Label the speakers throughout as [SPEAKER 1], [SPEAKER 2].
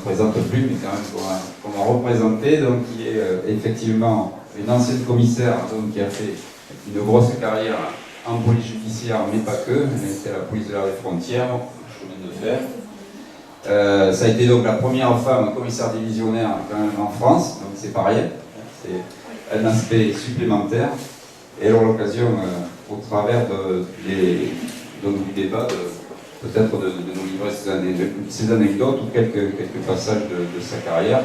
[SPEAKER 1] représente plus, mais quand même qu'on va représenter, donc qui est effectivement une ancienne commissaire donc, qui a fait une grosse carrière en police judiciaire, mais pas que, elle était à la police de l'air des frontières, chemin de fer. Ça a été donc la première femme commissaire divisionnaire quand même en France, donc c'est pas rien, c'est un aspect supplémentaire. Et alors l'occasion, au travers du débat, peut-être de nous livrer ces anecdotes ou quelques passages de sa carrière.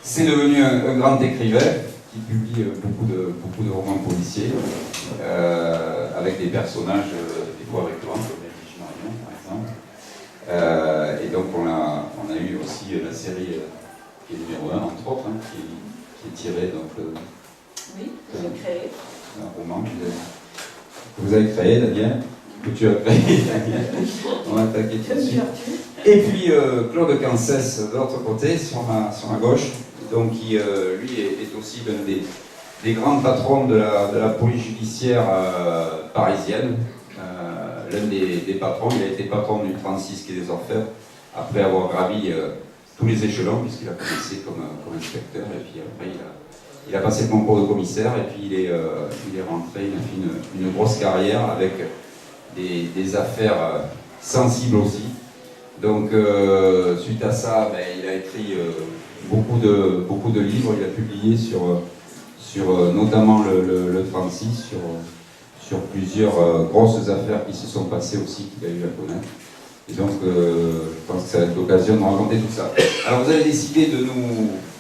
[SPEAKER 1] C'est devenu un grand écrivain qui publie beaucoup de romans policiers, avec des personnages des fois récurrents, comme Edwige Marion par exemple. Et donc on a eu aussi la série qui est numéro 1, entre autres, hein, qui est tirée donc,
[SPEAKER 2] oui, que j'ai créé.
[SPEAKER 1] Un roman que vous avez créé, Daniel, que tu as créé, Daniel. On va attaquer tout de suite. Et puis Claude Cancès, de l'autre côté, sur ma gauche, donc qui, lui, est aussi l'un des grands patrons de la police judiciaire parisienne. L'un des patrons, il a été patron du 36 quai des Orfèvres, après avoir gravi tous les échelons, puisqu'il a commencé comme inspecteur, et puis après il a passé le concours de commissaire, et puis il est rentré, il a fait une grosse carrière avec des affaires sensibles aussi. Donc suite à ça, il a écrit beaucoup de livres, il a publié sur notamment le 36, sur plusieurs grosses affaires qui se sont passées aussi, qu'il a eu à connaître. Et donc je pense que ça va être l'occasion de raconter tout ça. Alors vous avez décidé de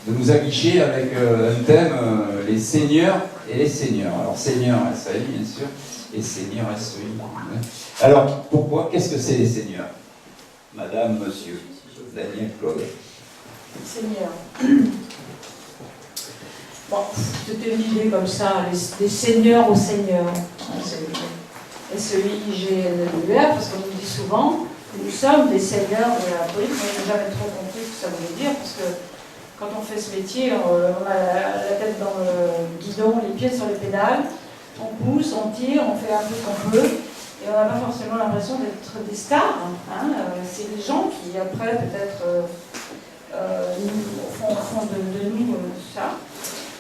[SPEAKER 1] nous aguicher avec un thème, les seigneurs et les seigneurs. Alors seigneur SAI bien sûr, et seigneur SEI. Alors pourquoi, qu'est-ce que c'est les seigneurs? Madame, monsieur, Daniel, Claude.
[SPEAKER 2] Seigneur. Bon, c'était une idée comme ça, les seigneurs aux seigneurs. SEIGNEUR, parce qu'on nous dit souvent que nous sommes des seigneurs de la police. Moi, je n'ai jamais trop compris ce que ça voulait dire, parce que quand on fait ce métier, on a la tête dans le guidon, les pieds sur les pédales, on pousse, on tire, on fait un peu ce qu'on peut, et on n'a pas forcément l'impression d'être des stars. Hein. C'est les gens qui, après, peut-être, font de nous ça.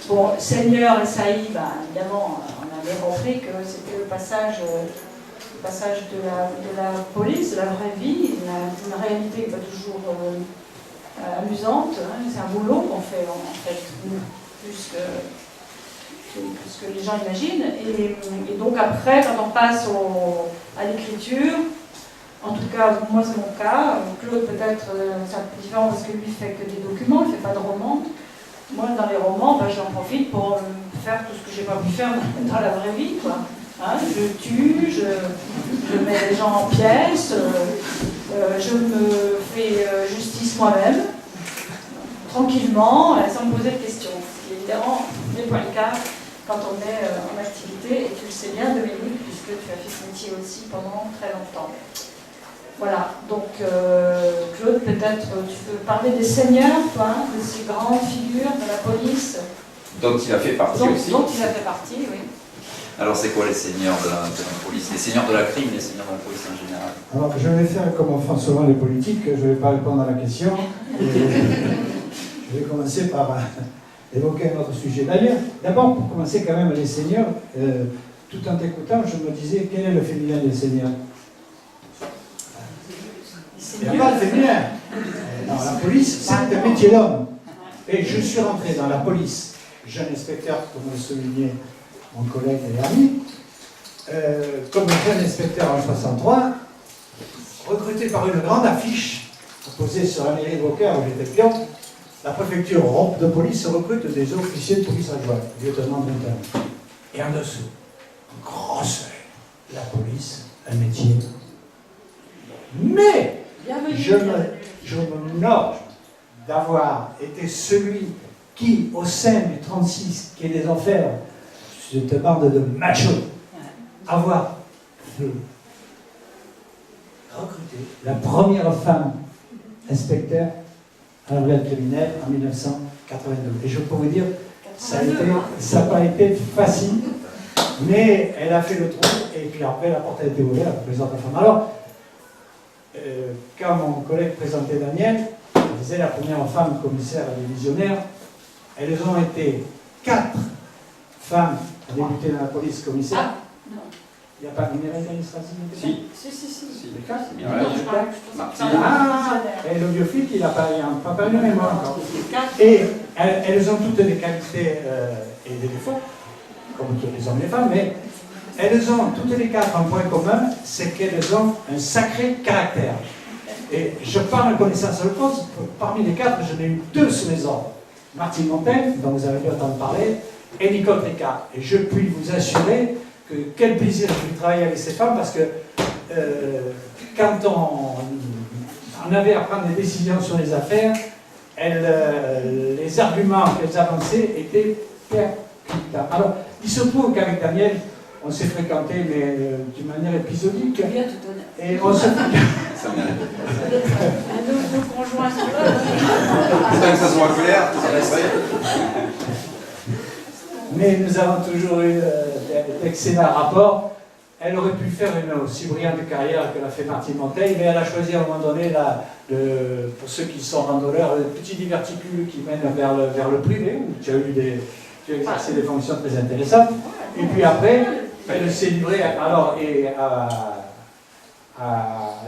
[SPEAKER 2] Bon, Seigneur et SAI, évidemment, on avait compris que c'était le passage de la police, de la vraie vie, une réalité pas toujours amusante. Hein. C'est un boulot qu'on fait, en fait, plus que les gens imaginent. Et donc après, quand on passe à l'écriture, en tout cas, moi c'est mon cas, Claude peut-être c'est un peu différent parce que lui fait que des documents, il ne fait pas de romans. Moi, dans les romans, j'en profite pour faire tout ce que j'ai pas pu faire dans la vraie vie, quoi. Hein, je tue, je mets les gens en pièces, je me fais justice moi-même, tranquillement, sans me poser de questions. Ce qui évidemment n'est pas le cas quand on est en activité, et tu le sais bien, Dominique, puisque tu as fait ce métier aussi pendant très longtemps. Voilà, donc Claude, peut-être tu peux parler des seigneurs, toi, de ces grandes figures de la police.
[SPEAKER 1] Dont il a fait partie aussi.
[SPEAKER 2] Dont il a fait partie, oui.
[SPEAKER 1] Alors c'est quoi les seigneurs de la police? Les seigneurs de la crime, les seigneurs de la police en général?
[SPEAKER 3] Alors je vais faire comme on fait souvent les politiques, je ne vais pas répondre à la question. Je vais commencer par évoquer un autre sujet. D'ailleurs, d'abord pour commencer quand même les seigneurs, tout en t'écoutant, je me disais quel est le féminin des seigneurs? Il n'y a pas de féminin. Dans la police, c'est un métier d'homme. Et je suis rentré dans la police, jeune inspecteur, comme le soulignait mon collègue et ami, comme jeune inspecteur en 1963, recruté par une grande affiche posée sur la mairie de Beaucaire où j'étais pion. La préfecture de police recrute des officiers de police adjoints, lieutenant d'interne. Et en dessous, grosse la police, un métier. Mais je m'honore d'avoir été celui qui, au sein du 36 quai des Enfers, cette bande de machos, avoir fait recruter la première femme inspecteur à la brigade criminelle en 1982. Et je peux vous dire, ça n'a pas été facile, mais elle a fait le trou, et puis après la porte a été ouverte pour les autres femmes. Alors, quand mon collègue présentait Daniel, je disais la première femme commissaire divisionnaire, elles ont été 4 femmes à débuter dans la police commissaire.
[SPEAKER 2] Ah, non.
[SPEAKER 3] Il n'y a pas de numéro administratif?
[SPEAKER 1] Si.
[SPEAKER 2] Si.
[SPEAKER 3] Les 4?
[SPEAKER 1] C'est bien
[SPEAKER 2] Non,
[SPEAKER 1] là.
[SPEAKER 2] je crois que je pense que c'est un
[SPEAKER 3] Ah,
[SPEAKER 2] divisionnaire.
[SPEAKER 3] et le vieux flic, il n'a pas eu le mémoire encore.
[SPEAKER 2] Les 4.
[SPEAKER 3] Et elles ont toutes des qualités et des défauts, comme tous les hommes et les femmes, mais elles ont toutes les 4 un point commun, c'est qu'elles ont un sacré caractère. Et je parle de connaissance de cause, parmi les 4, j'en ai eu 2 sous mes ordres. Martine Montaigne, dont vous avez dû entendre parler, et Nicole Ricard. Et je puis vous assurer que quel plaisir de travailler avec ces femmes, parce que quand on avait à prendre des décisions sur les affaires, les arguments qu'elles avançaient étaient percutants. Alors, il se trouve qu'avec Daniel, on s'est fréquenté, mais d'une manière épisodique.
[SPEAKER 2] Bien tout honnête.
[SPEAKER 3] Et on se
[SPEAKER 1] Ça mérite.
[SPEAKER 2] Nos conjoints sont là.
[SPEAKER 1] J'espère que ça soit clair, ça resterait.
[SPEAKER 3] Mais nous avons toujours eu d'excellents rapports. Elle aurait pu faire une aussi brillante carrière que l'a fait Martine Montaigne, mais elle a choisi à un moment donné, pour ceux qui sont randonneurs, le petit diverticule qui mène vers le privé, où tu as exercé des fonctions très intéressantes. Et puis après, elle s'est livrée à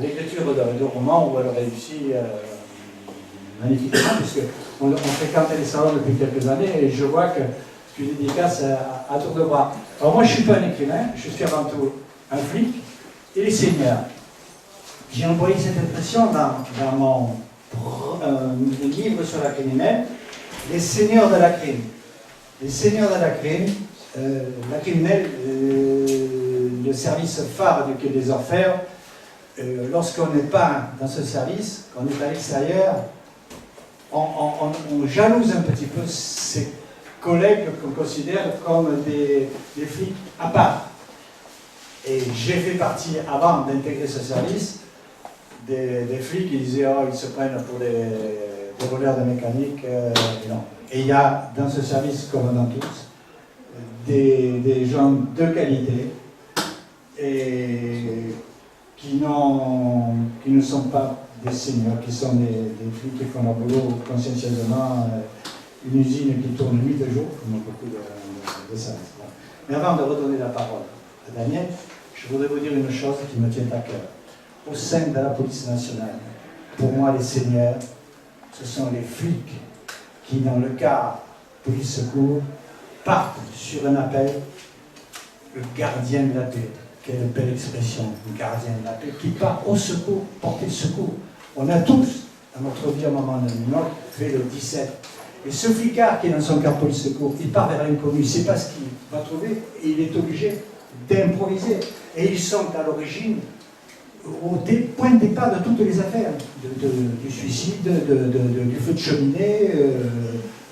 [SPEAKER 3] l'écriture de romans où elle réussit magnifiquement, puisqu'on fréquentait les salons depuis quelques années et je vois que tu dédicaces à tour de bras. Alors moi je ne suis pas un écrivain, je suis avant tout un flic et les seigneurs. J'ai employé cette expression dans mon livre sur la criminelle, les seigneurs de la crime. Les seigneurs de la crime, la criminelle, le service phare du Quai des Orfèvres, lorsqu'on n'est pas dans ce service, qu'on est à l'extérieur, on jalouse un petit peu ces collègues qu'on considère comme des flics à part. Et j'ai fait partie, avant d'intégrer ce service, des flics qui disaient « oh, ils se prennent pour des voleurs de mécanique et non. Et il y a dans ce service, comme dans tous, des gens de qualité et qui ne sont pas des seigneurs, qui sont des flics qui font leur boulot consciencieusement, une usine qui tourne nuit et jour, comme beaucoup de services. Bon. Mais avant de redonner la parole à Daniel, je voudrais vous dire une chose qui me tient à cœur. Au sein de la police nationale, pour moi, les seigneurs, ce sont les flics qui, dans le cas police secours, partent sur un appel, le gardien de la paix. Quelle belle expression, le gardien de la paix, qui part au secours, porter secours. On a tous, dans notre vie, à un moment donné, fait le 17. Et ce flicard qui est dans son car police secours, il part vers l'inconnu, il ne sait pas ce qu'il va trouver, et il est obligé d'improviser. Et ils sont à l'origine, au point de départ de toutes les affaires, du suicide, du feu de cheminée,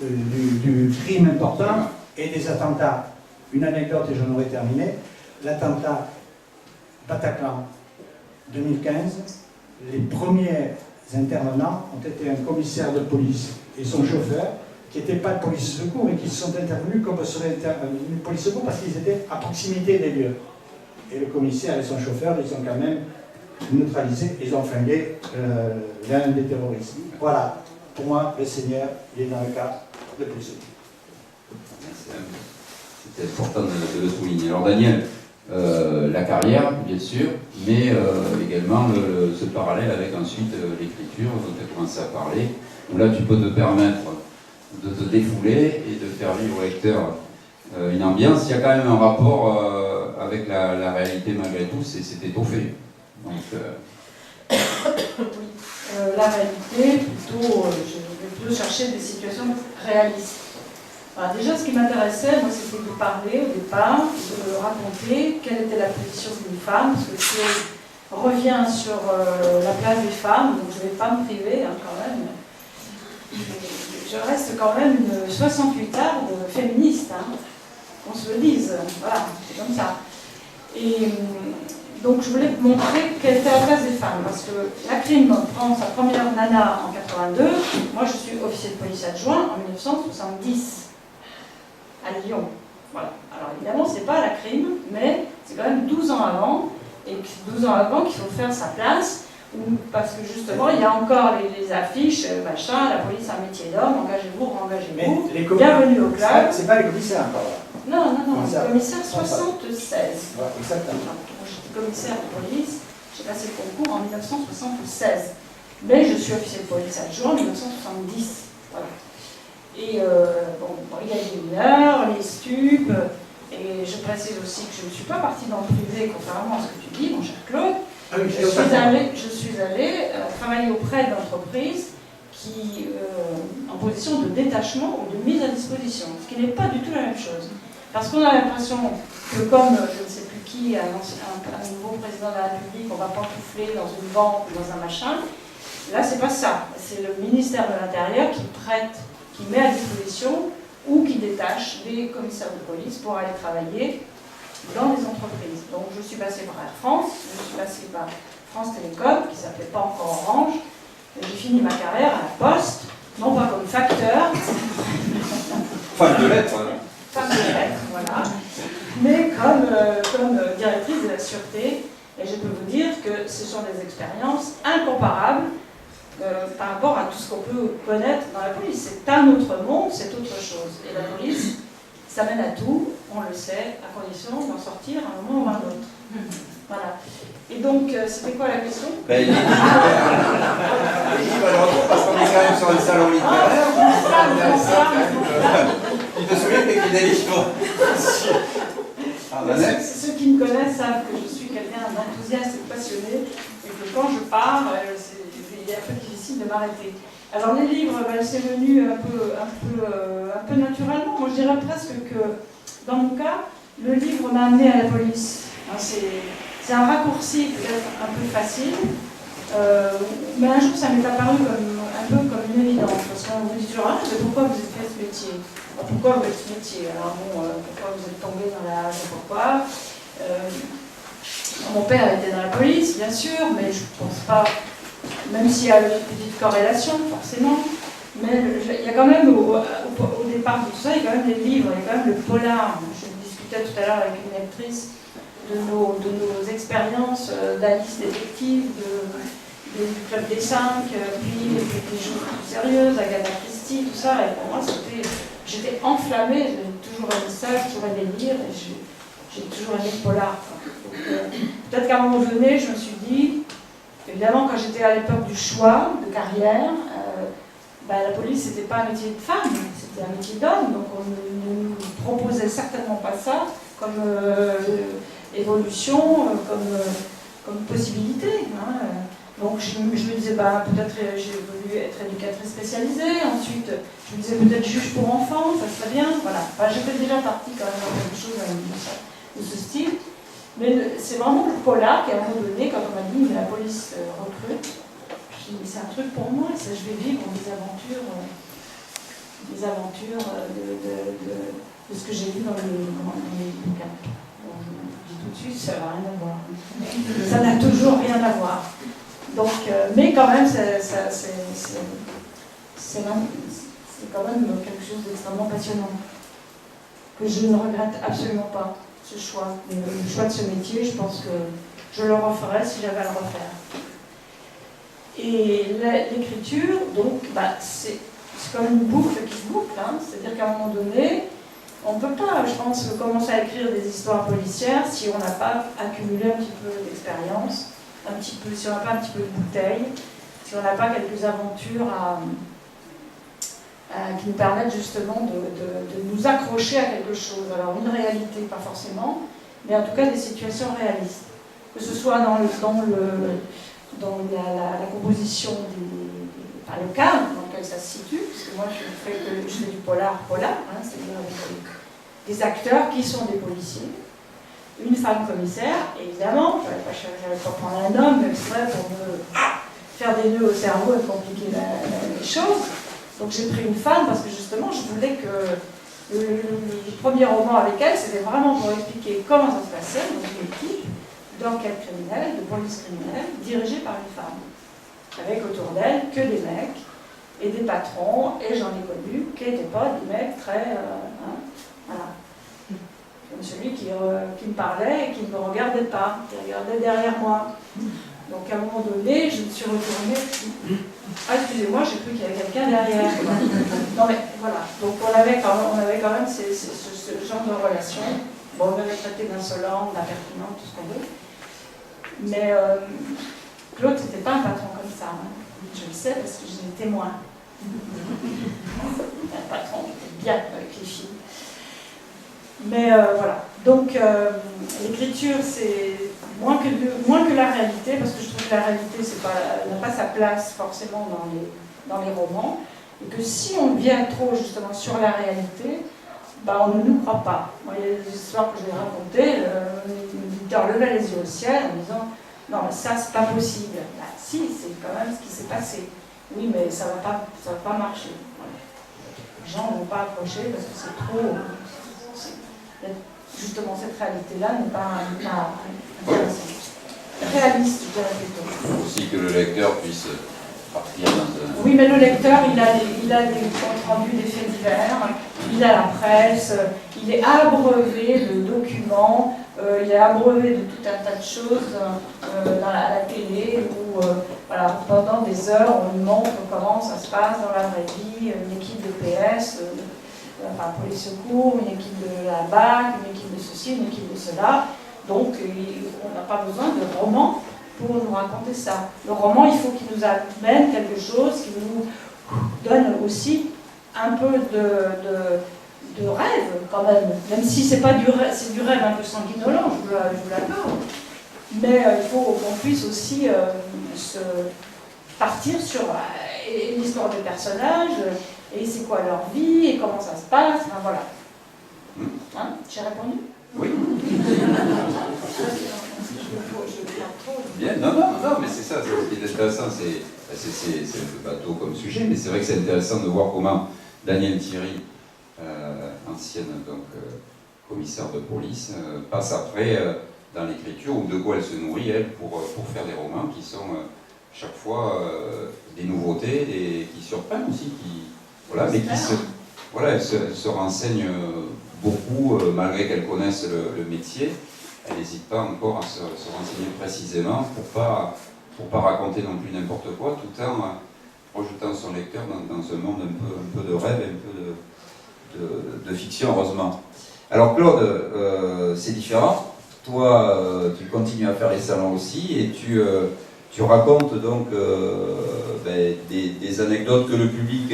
[SPEAKER 3] du crime important et des attentats. Une anecdote et j'en aurais terminé. L'attentat Bataclan 2015, les premiers intervenants ont été un commissaire de police et son chauffeur, qui n'étaient pas de police secours et qui sont intervenus comme serait une police secours parce qu'ils étaient à proximité des lieux. Et le commissaire et son chauffeur, ils ont quand même neutralisé, ils ont flingué l'un des terroristes. Voilà, pour moi, le Seigneur, il est dans le cas de police secours.
[SPEAKER 1] C'est important de le souligner. Alors Daniel, la carrière, bien sûr, mais également ce parallèle avec ensuite l'écriture dont tu as commencé à parler, où là tu peux te permettre de te défouler et de faire vivre au lecteur une ambiance. Il y a quand même un rapport avec la réalité malgré tout, c'est étoffé. Donc,
[SPEAKER 2] la réalité, plutôt, je vais plutôt chercher des situations réalistes. Alors déjà, ce qui m'intéressait, moi, c'était de parler au départ, de raconter quelle était la position d'une femme, parce que si on revient sur la place des femmes, donc je ne vais pas me priver quand même, je reste quand même une 68arde féministe, qu'on se le dise, voilà, c'est comme ça. Et donc je voulais vous montrer quelle était la place des femmes, parce que la crime prend sa première nana en 82, moi je suis officier de police adjoint en 1970. À Lyon. Voilà. Alors évidemment, c'est pas la crime, mais c'est quand même 12 ans avant, et 12 ans avant qu'il faut faire sa place Parce que justement, il y a encore les affiches, machin, la police a un métier d'homme, engagez-vous, engagez-vous, bienvenue au club.
[SPEAKER 3] C'est pas les commissaires, par là.
[SPEAKER 2] Non,
[SPEAKER 3] Commissaire.
[SPEAKER 2] commissaire 76.
[SPEAKER 3] Ouais, exactement.
[SPEAKER 2] Moi, j'étais commissaire de police, j'ai passé le concours en 1976. Mais je suis officier de police adjoint en 1970. Voilà. Et brigade des mineurs, les stupes, et je précise aussi que je ne suis pas partie dans le privé, contrairement à ce que tu dis, mon cher Claude.
[SPEAKER 3] Ah oui,
[SPEAKER 2] Je suis allée travailler auprès d'entreprises qui, en position de détachement ou de mise à disposition, ce qui n'est pas du tout la même chose. Parce qu'on a l'impression que comme, je ne sais plus qui, un nouveau président de la République, on va pantoufler dans une banque ou dans un machin, là c'est pas ça. C'est le ministère de l'Intérieur qui prête, qui met à disposition ou qui détache des commissaires de police pour aller travailler dans les entreprises. Donc je suis passée par Air France, je suis passée par France Télécom, qui ne s'appelait pas encore Orange, et j'ai fini ma carrière à la Poste, non pas comme facteur,
[SPEAKER 1] Femme de lettres.
[SPEAKER 2] femme de lettres, voilà, mais comme directrice de la sûreté. Et je peux vous dire que ce sont des expériences incomparables par rapport à tout ce qu'on peut connaître dans la police. C'est un autre monde, c'est autre chose. Et la police, ça mène à tout, on le sait, à condition d'en sortir à un moment ou à un autre. Voilà. Et donc, c'était quoi la question?
[SPEAKER 1] Ben, il dit malheureusement, parce qu'on est quand même sur le salon littéraire. Tu te souviens que des livres?
[SPEAKER 2] Ceux qui me connaissent savent que je suis quelqu'un d'enthousiaste et de passionné, et que quand je pars, il est un peu difficile de m'arrêter. Alors les livres, c'est venu un peu naturellement. Moi je dirais presque que, dans mon cas, le livre m'a amené à la police. Hein, c'est un raccourci peut-être un peu facile, mais un jour ça m'est apparu un peu comme une évidence. Parce qu'on me dit toujours, ah, mais pourquoi vous avez fait ce métier? Pourquoi vous faites ce métier? Alors bon, pourquoi vous êtes tombé dans la... Pourquoi mon père était dans la police, bien sûr, mais je ne pense pas... Même s'il y a une petite corrélation, forcément, mais il y a quand même, au départ de tout ça, il y a quand même des livres, il y a quand même le polar. Je discutais tout à l'heure avec une lectrice de nos expériences d'Alice détective, du Club des 5, puis des choses plus sérieuses, Agatha Christie, tout ça, et pour moi, j'étais enflammée, j'ai toujours aimé ça, j'ai toujours aimé lire, et j'ai toujours aimé le polar. Peut-être qu'à un moment donné, je me suis dit, évidemment, quand j'étais à l'époque du choix de carrière, la police, c'était pas un métier de femme, c'était un métier d'homme, donc on ne nous proposait certainement pas ça comme évolution, comme possibilité. Hein. Donc je me disais, peut-être j'ai voulu être éducatrice spécialisée, ensuite je me disais peut-être juge pour enfants, ça serait bien, voilà. J'étais déjà partie quand même dans quelque chose de ce style. Mais c'est vraiment le polar qui, à un moment donné, quand on m'a dit mais la police recrute, je me suis dit c'est un truc pour moi, je vais vivre des aventures de ce que j'ai vu dans les bouquins. Bon, je dis tout de suite, ça n'a rien à voir. Ça n'a toujours rien à voir. Donc, mais quand même, c'est quand même quelque chose d'extrêmement passionnant, que je ne regrette absolument pas. Ce choix, le choix de ce métier, je pense que je le referais si j'avais à le refaire. Et l'écriture, donc, c'est comme une boucle qui se boucle, hein. C'est-à-dire qu'à un moment donné, on ne peut pas, je pense, commencer à écrire des histoires policières si on n'a pas accumulé un petit peu d'expérience, si on n'a pas un petit peu de bouteille, si on n'a pas quelques aventures qui nous permettent justement de nous accrocher à quelque chose. Alors une réalité, pas forcément, mais en tout cas des situations réalistes. Que ce soit dans la composition le cadre dans lequel ça se situe, parce que moi je fais du polar, hein, c'est-à-dire avec des acteurs qui sont des policiers, une femme commissaire, évidemment, je n'allais pas prendre un homme exprès pour me faire des nœuds au cerveau et compliquer les choses. Donc j'ai pris une femme parce que justement je voulais que le premier roman avec elle, c'était vraiment pour expliquer comment ça se passait, donc une équipe d'enquête criminelle, de police criminelle, dirigée par une femme, avec autour d'elle que des mecs et des patrons, et j'en ai connu qui n'étaient pas des mecs très... voilà. Comme celui qui me parlait et qui ne me regardait pas, qui regardait derrière moi. Donc à un moment donné, je me suis retournée, ah excusez-moi, j'ai cru qu'il y avait quelqu'un derrière. Non mais voilà, donc on avait quand même ce genre de relation. Bon, on m'avait traité d'insolente, d'impertinente, tout ce qu'on veut. Mais Claude, c'était pas un patron comme ça. Hein. Je le sais parce que j'ai des témoins. Un patron qui était bien avec les filles. Mais voilà. Donc l'écriture, c'est moins que la réalité, parce que je trouve que la réalité n'a pas sa place forcément dans les romans. Et que si on vient trop justement sur la réalité, bah, on ne nous croit pas. Moi, il y a des histoires que je vais raconter, l'éditeur levait les yeux au ciel en disant non, mais ça, c'est pas possible. Bah, si, c'est quand même ce qui s'est passé. Oui, mais ça va pas marcher. Voilà. Les gens ne vont pas approcher parce que c'est trop. Justement, cette réalité-là n'est pas intéressante. Réaliste, je dirais plutôt.
[SPEAKER 4] Il faut aussi que le lecteur puisse partir dans un...
[SPEAKER 2] Oui, mais le lecteur, il a des comptes rendus des faits divers, il a la presse, il est abreuvé de documents, il est abreuvé de tout un tas de choses à la télé où voilà, pendant des heures, on lui montre comment ça se passe dans la vraie vie, une équipe de PS, enfin pour les secours, une équipe de la BAC, une équipe de ceci, une équipe de cela. Donc on n'a pas besoin de romans pour nous raconter ça. Le roman, il faut qu'il nous amène quelque chose qui nous donne aussi un peu de rêve quand même si c'est pas du rêve un peu sanguinolent, je vous l'accorde. Mais il faut qu'on puisse aussi se partir sur l'histoire des personnages, et c'est quoi leur vie, et comment ça se passe, enfin voilà. Hein, j'ai répondu?
[SPEAKER 4] Oui. Bien, non, mais c'est ça, ce qui est intéressant, c'est un peu bateau comme sujet, mais c'est vrai que c'est intéressant de voir comment Danielle Thierry, ancienne commissaire de police, passe après dans l'écriture, ou de quoi elle se nourrit, elle, pour faire des romans qui sont chaque fois des nouveautés, et qui surprennent aussi, mais elle se renseigne beaucoup, malgré qu'elle connaisse le métier. Elle n'hésite pas encore à se renseigner précisément pour pas raconter non plus n'importe quoi, tout en projetant son lecteur dans un monde un peu de rêve et un peu de fiction, heureusement. Alors Claude, c'est différent. Toi, tu continues à faire les salons aussi, et tu racontes donc des anecdotes que le public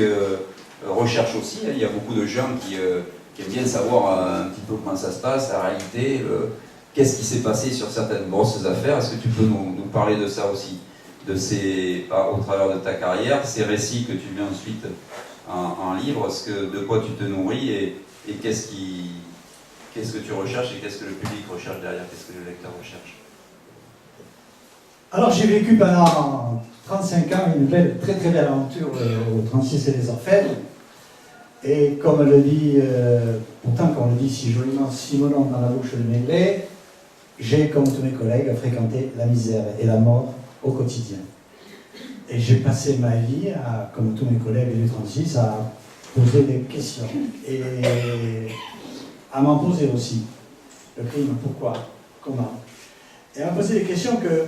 [SPEAKER 4] recherche aussi. Il y a beaucoup de gens qui aiment bien savoir un petit peu comment ça se passe, la réalité, qu'est-ce qui s'est passé sur certaines grosses affaires. Est-ce que tu peux nous parler de ça aussi, au travers de ta carrière, ces récits que tu mets ensuite en livre, de quoi tu te nourris, et qu'est-ce que tu recherches, et qu'est-ce que le public recherche derrière, qu'est-ce que le lecteur recherche?
[SPEAKER 3] Alors j'ai vécu pendant 35 ans une très très belle aventure au 36 et les Orfèvres. Et comme le dit, pourtant comme le dit si joliment Simonon dans la bouche de Maigret, j'ai, comme tous mes collègues, fréquenté la misère et la mort au quotidien. Et j'ai passé ma vie, comme tous mes collègues du 36, à poser des questions. Et à m'en poser aussi. Le crime, pourquoi, comment. Et à me poser des questions que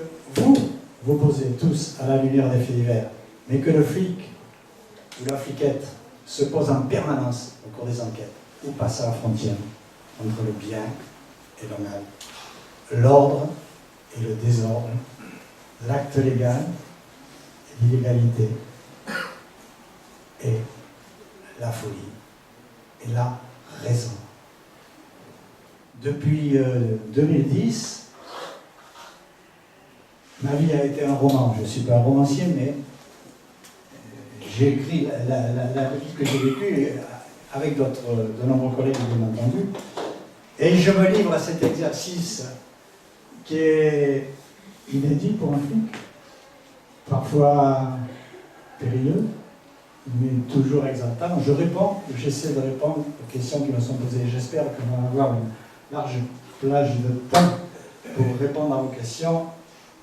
[SPEAKER 3] vous posez tous à la lumière des faits divers, mais que le flic ou la fliquette se pose en permanence au cours des enquêtes. Où passe la frontière entre le bien et le mal, l'ordre et le désordre, l'acte légal et l'illégalité, et la folie et la raison. Depuis 2010, ma vie a été un roman. Je ne suis pas un romancier, mais j'ai écrit la vie que j'ai vécue avec de nombreux collègues, bien entendu. Et je me livre à cet exercice qui est inédit pour un flic, parfois périlleux, mais toujours exaltant. J'essaie de répondre aux questions qui me sont posées. J'espère qu'on va avoir une large plage de temps pour répondre à vos questions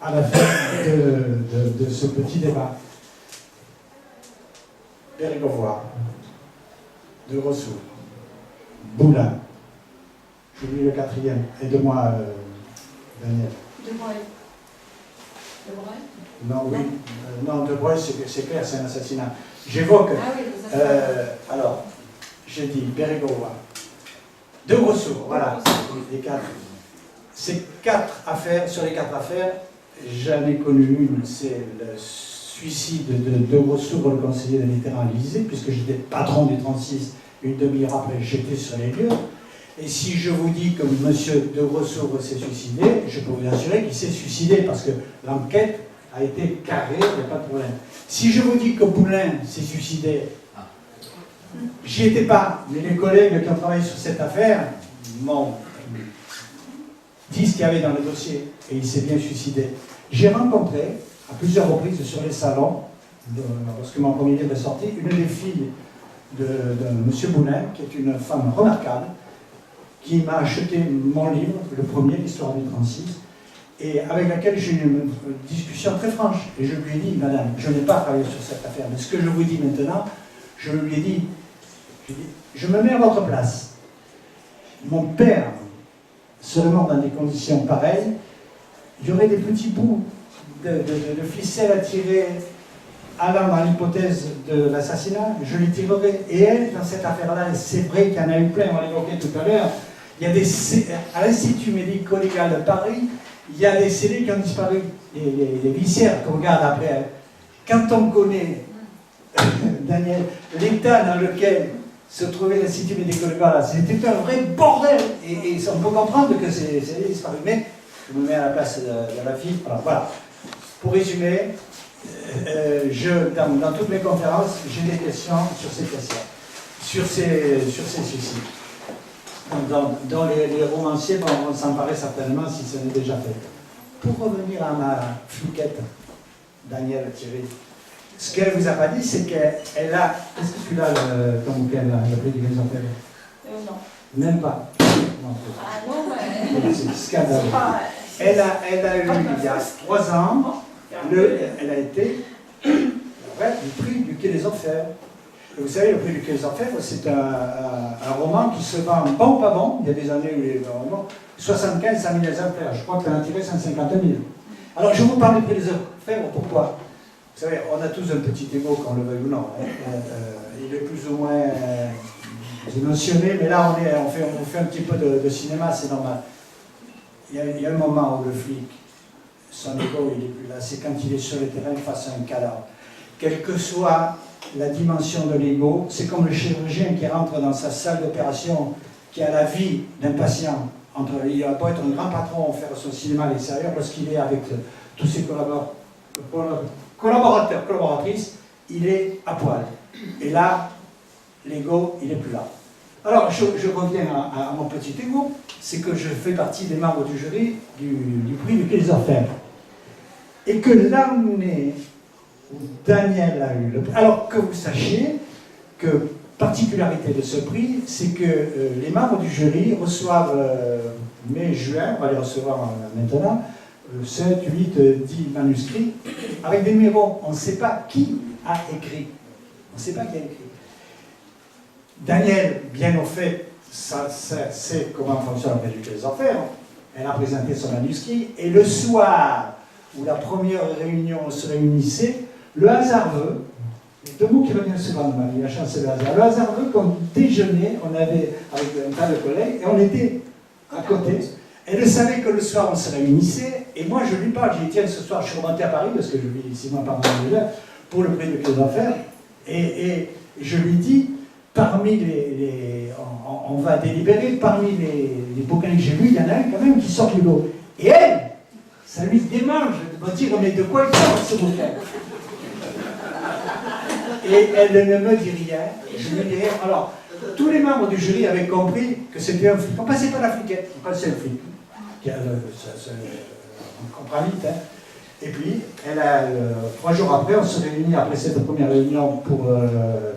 [SPEAKER 3] à la fin de ce petit débat. Bérégovoy, de Rossoul, Boulin, j'oublie le quatrième, aide-moi Daniel.
[SPEAKER 2] C'est vrai?
[SPEAKER 3] Non, oui. Non, De Breuil, c'est clair, c'est un assassinat. J'évoque.
[SPEAKER 2] Ah oui, les assassins.
[SPEAKER 3] Alors, j'ai dit Bérégovoy. De Grossour, voilà. Les 4. Ces 4 affaires, sur les 4 affaires, j'en ai connu une, c'est le suicide de Grossour, le conseiller de Mitterrand à l'Élysée, puisque j'étais patron du 36, une demi-heure après, j'étais sur les lieux. Et si je vous dis que M. de Grossour s'est suicidé, je peux vous assurer qu'il s'est suicidé, parce que l'enquête a été carrée, il n'y a pas de problème. Si je vous dis que Poulain s'est suicidé, j'y étais pas, mais les collègues qui ont travaillé sur cette affaire m'ont dit ce qu'il y avait dans le dossier, et il s'est bien suicidé. J'ai rencontré, à plusieurs reprises sur les salons, lorsque mon premier livre est sorti, une des filles de M. Poulain, qui est une femme remarquable, qui m'a acheté mon livre, le premier, l'histoire du 36, et avec laquelle j'ai eu une discussion très franche. Et je lui ai dit, madame, je n'ai pas travaillé sur cette affaire, mais ce que je vous dis maintenant, je lui ai dit, je me mets à votre place. Mon père serait mort dans des conditions pareilles, il y aurait des petits bouts de ficelle à tirer allant dans l'hypothèse de l'assassinat, je les tirerai. Et elle, dans cette affaire-là, c'est vrai qu'il y en a eu plein, on l'évoquait tout à l'heure, il y a à l'Institut médico-légal de Paris, il y a des scellés qui ont disparu, les glissières qu'on regarde après. Quand on connaît, Daniel, l'état dans lequel se trouvait l'Institut médico-légal, c'était un vrai bordel, et on peut comprendre que c'est disparu. Mais je me mets à la place de la fille. Alors voilà, pour résumer, dans toutes mes conférences, j'ai des questions sur ces questions, sur ces suicides, dont les romanciers vont s'emparer certainement si ce n'est déjà fait. Pour revenir à ma fliquette, Danielle Thierry, ce qu'elle vous a pas dit, c'est qu'elle a... Est-ce que tu l'as, ton bouquin, le prix du Grisontel?
[SPEAKER 2] Non.
[SPEAKER 3] Même pas. Non,
[SPEAKER 2] Ah non, mais...
[SPEAKER 3] c'est scandaleux. Elle a eu, il y a 3 ans, elle a été du prix du Quai des Orfèvres. Et vous savez, le prix du Quai des Orfèvres, c'est un roman qui se vend bon ou pas bon. Il y a des années où il est vraiment 75 à 1000 exemplaires. Je crois qu'elle en a tiré 150 000. Alors, je vous parle du prix des Orfèvres, pourquoi? Vous savez, on a tous un petit égo, qu'on le veuille ou non. Il est plus ou moins dimensionné, mais là, on fait un petit peu de cinéma, c'est normal. Il y a un moment où le flic, son égo, il n'est plus là, c'est quand il est sur le terrain face à un cadavre. Quelle que soit la dimension de l'ego, c'est comme le chirurgien qui rentre dans sa salle d'opération, qui a la vie d'un patient. Il va pas être un grand patron, faire son cinéma à l'extérieur, lorsqu'il est avec tous ses collaborateurs, collaboratrices, il est à poil. Et là, l'ego, il n'est plus là. Alors, je reviens à mon petit égo, c'est que je fais partie des membres du jury du prix du Quai des Orfèvres. Et que l'année où Daniel a eu le prix, alors que vous sachiez que, particularité de ce prix, c'est que les membres du jury reçoivent, mai-juin, on va les recevoir maintenant, 7, 8, 10 manuscrits, avec des numéros. On ne sait pas qui a écrit. On ne sait pas qui a écrit. Daniel, bien au fait, sait comment fonctionne le prix du Quai des Orfèvres. Elle a présenté son manuscrit, et le soir où la première réunion se réunissait, le hasard veut, les 2 mots qui reviennent souvent de ma vie, la chance et le hasard. Le hasard veut qu'on déjeunait, on avait avec un tas de collègues, et on était à côté. Elle savait que le soir on se réunissait, et moi je lui parle, j'ai dit tiens, ce soir je suis remonté à Paris, parce que je vis 6 mois par an pour le prix du Quai des Orfèvres, et je lui dis, parmi on va délibérer, parmi les bouquins que j'ai lus, il y en a un quand même qui sort du lot. Et elle, ça lui démange de me dire, mais de quoi il sort ce bouquin? Et elle ne me dit rien, je lui dis rien. Alors, tous les membres du jury avaient compris que c'était un flic. On passait pas la fliquette, on passait le flic. On comprend vite, hein. Et puis, 3 jours après, on se réunit après cette première réunion pour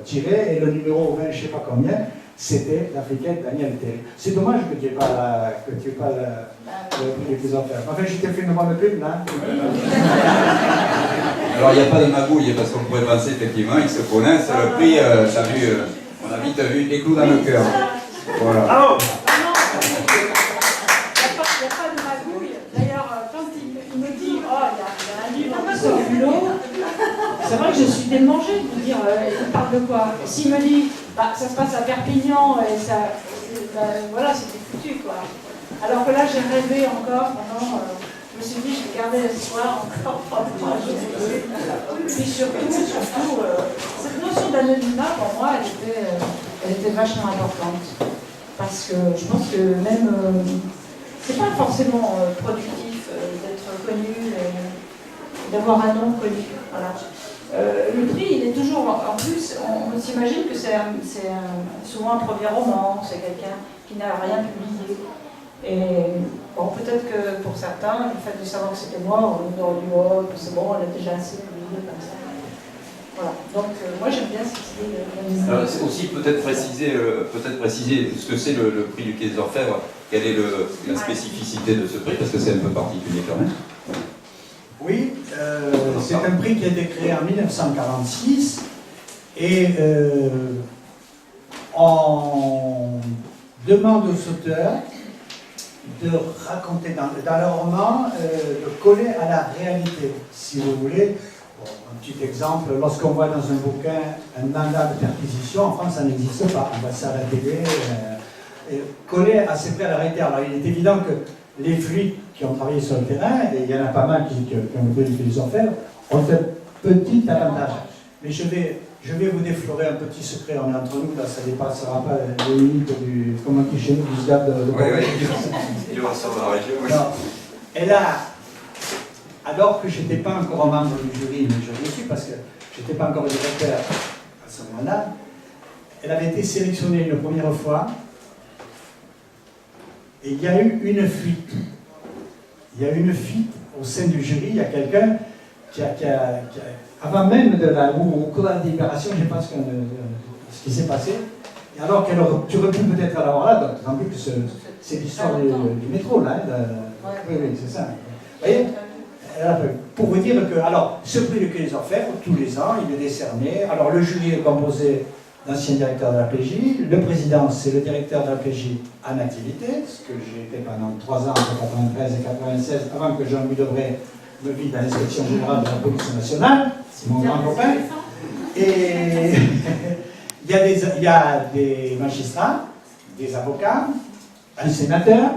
[SPEAKER 3] tirer, et le numéro 20, je ne sais pas combien, c'était la fliquette Danielle Thierry. C'est dommage que tu n'aies pas le prix des Orfèvres. Enfin, je t'ai fait une bonne pub, là.
[SPEAKER 4] Alors, il n'y a pas de magouille, parce qu'on pourrait penser effectivement, ils se connaissent, le prix, t'as vu, on a vite vu des clous dans le cœur. Voilà.
[SPEAKER 3] Ah bon.
[SPEAKER 2] Il n'y a pas de magouille. D'ailleurs, quand il me dit, oh, il y a un livre sort du lot, c'est vrai que je suis démangée de me dire, il parle de quoi? S'il me dit, bah, ça se passe à Perpignan, et ça, voilà, c'était foutu, quoi. Alors que là, j'ai rêvé encore pendant... je me suis dit, je vais garder l'espoir encore pendant un jour. Puis surtout, cette notion d'anonymat, pour moi, elle était vachement importante. Parce que je pense que même... c'est pas forcément productif d'être connu et d'avoir un nom connu. Voilà. Le prix, il est toujours... En plus, on s'imagine que c'est souvent un premier roman, c'est quelqu'un qui n'a rien publié. Et bon, peut-être que pour certains, le fait de savoir que c'était moi, on aurait dit, oh, c'est bon, elle a déjà assez publié comme ça. Voilà. Donc, moi, j'aime bien cette idée de...
[SPEAKER 4] Alors, c'est aussi peut-être préciser ce que c'est le prix du Quai des Orfèvres. Quelle est la spécificité de ce prix? Parce que c'est un peu particulier quand même.
[SPEAKER 3] Oui, c'est un prix qui a été créé en 1946 et on demande aux auteurs de raconter dans leur roman, de coller à la réalité, si vous voulez. Bon, un petit exemple, lorsqu'on voit dans un bouquin un mandat de perquisition, en France ça n'existe pas, on voit ça à la télé, coller assez près à la réalité. Alors il est évident que les flics qui ont travaillé sur le terrain, et il y en a pas mal qui ont fait des orfèvres, ont un petit avantage. Mais je vais vous déflorer un petit secret, on est entre nous, là, ça ne dépassera pas les limites du, comme on dit chez nous, du SGAB de
[SPEAKER 4] Oui, il va sur la région. Oui.
[SPEAKER 3] Elle a, alors que je n'étais pas encore membre du jury, mais je le suis parce que je n'étais pas encore directeur à ce moment-là, elle avait été sélectionnée une première fois, et il y a eu une fuite. Il y a eu une fuite au sein du jury, il y a quelqu'un qui a avant même au cours de la délibération, je ne sais pas ce qui s'est passé, et alors tu aurais pu peut-être l'avoir là, tant plus que c'est l'histoire du métro, là. Oui, c'est ça. Vous voyez, pour vous dire que, alors, ce prix du Quai des Orfèvres, tous les ans, il est décerné. Alors, le jury est composé d'anciens directeurs de la PJ, le président, c'est le directeur de la PJ en activité, ce que j'ai été pendant 3 ans, entre 93 et 96, avant que Jean-Louis Debré me vide à l'inspection générale de la police nationale, c'est mon grand copain. Et il y a des magistrats, des avocats, un sénateur,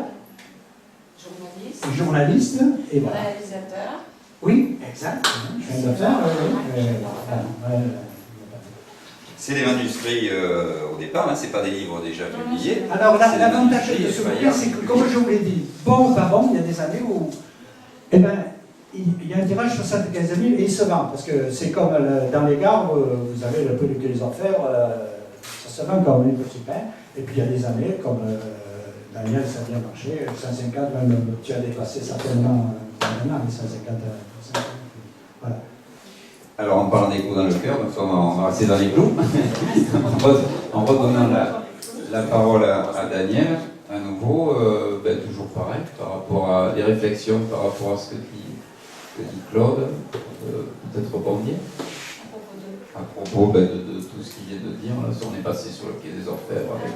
[SPEAKER 3] journaliste, et voilà.
[SPEAKER 2] Réalisateur.
[SPEAKER 3] Oui, exact. Je viens de faire.
[SPEAKER 4] C'est des manuscrits au départ, hein, c'est pas des livres déjà publiés.
[SPEAKER 3] Alors l'avantage de ce bouquin, c'est que, comme je vous l'ai dit, bon ou pas bon, il y a des années où eh ben, il y a un tirage 75 000 et il se vend. Parce que c'est comme dans les gares, vous avez le peu du Quai des Orfèvres, ça se vend comme une petite pain. Et puis il y a des années, comme Daniel, ça a bien marché, 150, même tu as dépassé certainement les 150. Voilà.
[SPEAKER 4] Alors en parlant d'écho dans le cœur, donc on va rester dans les clous, en redonnant la parole à Daniel, à nouveau, toujours pareil, par rapport à des réflexions, par rapport à ce que dit Claude, peut-être rebondir à propos de tout ce qu'il vient de dire. Là, on est passé sur le Quai des Orfèvres avec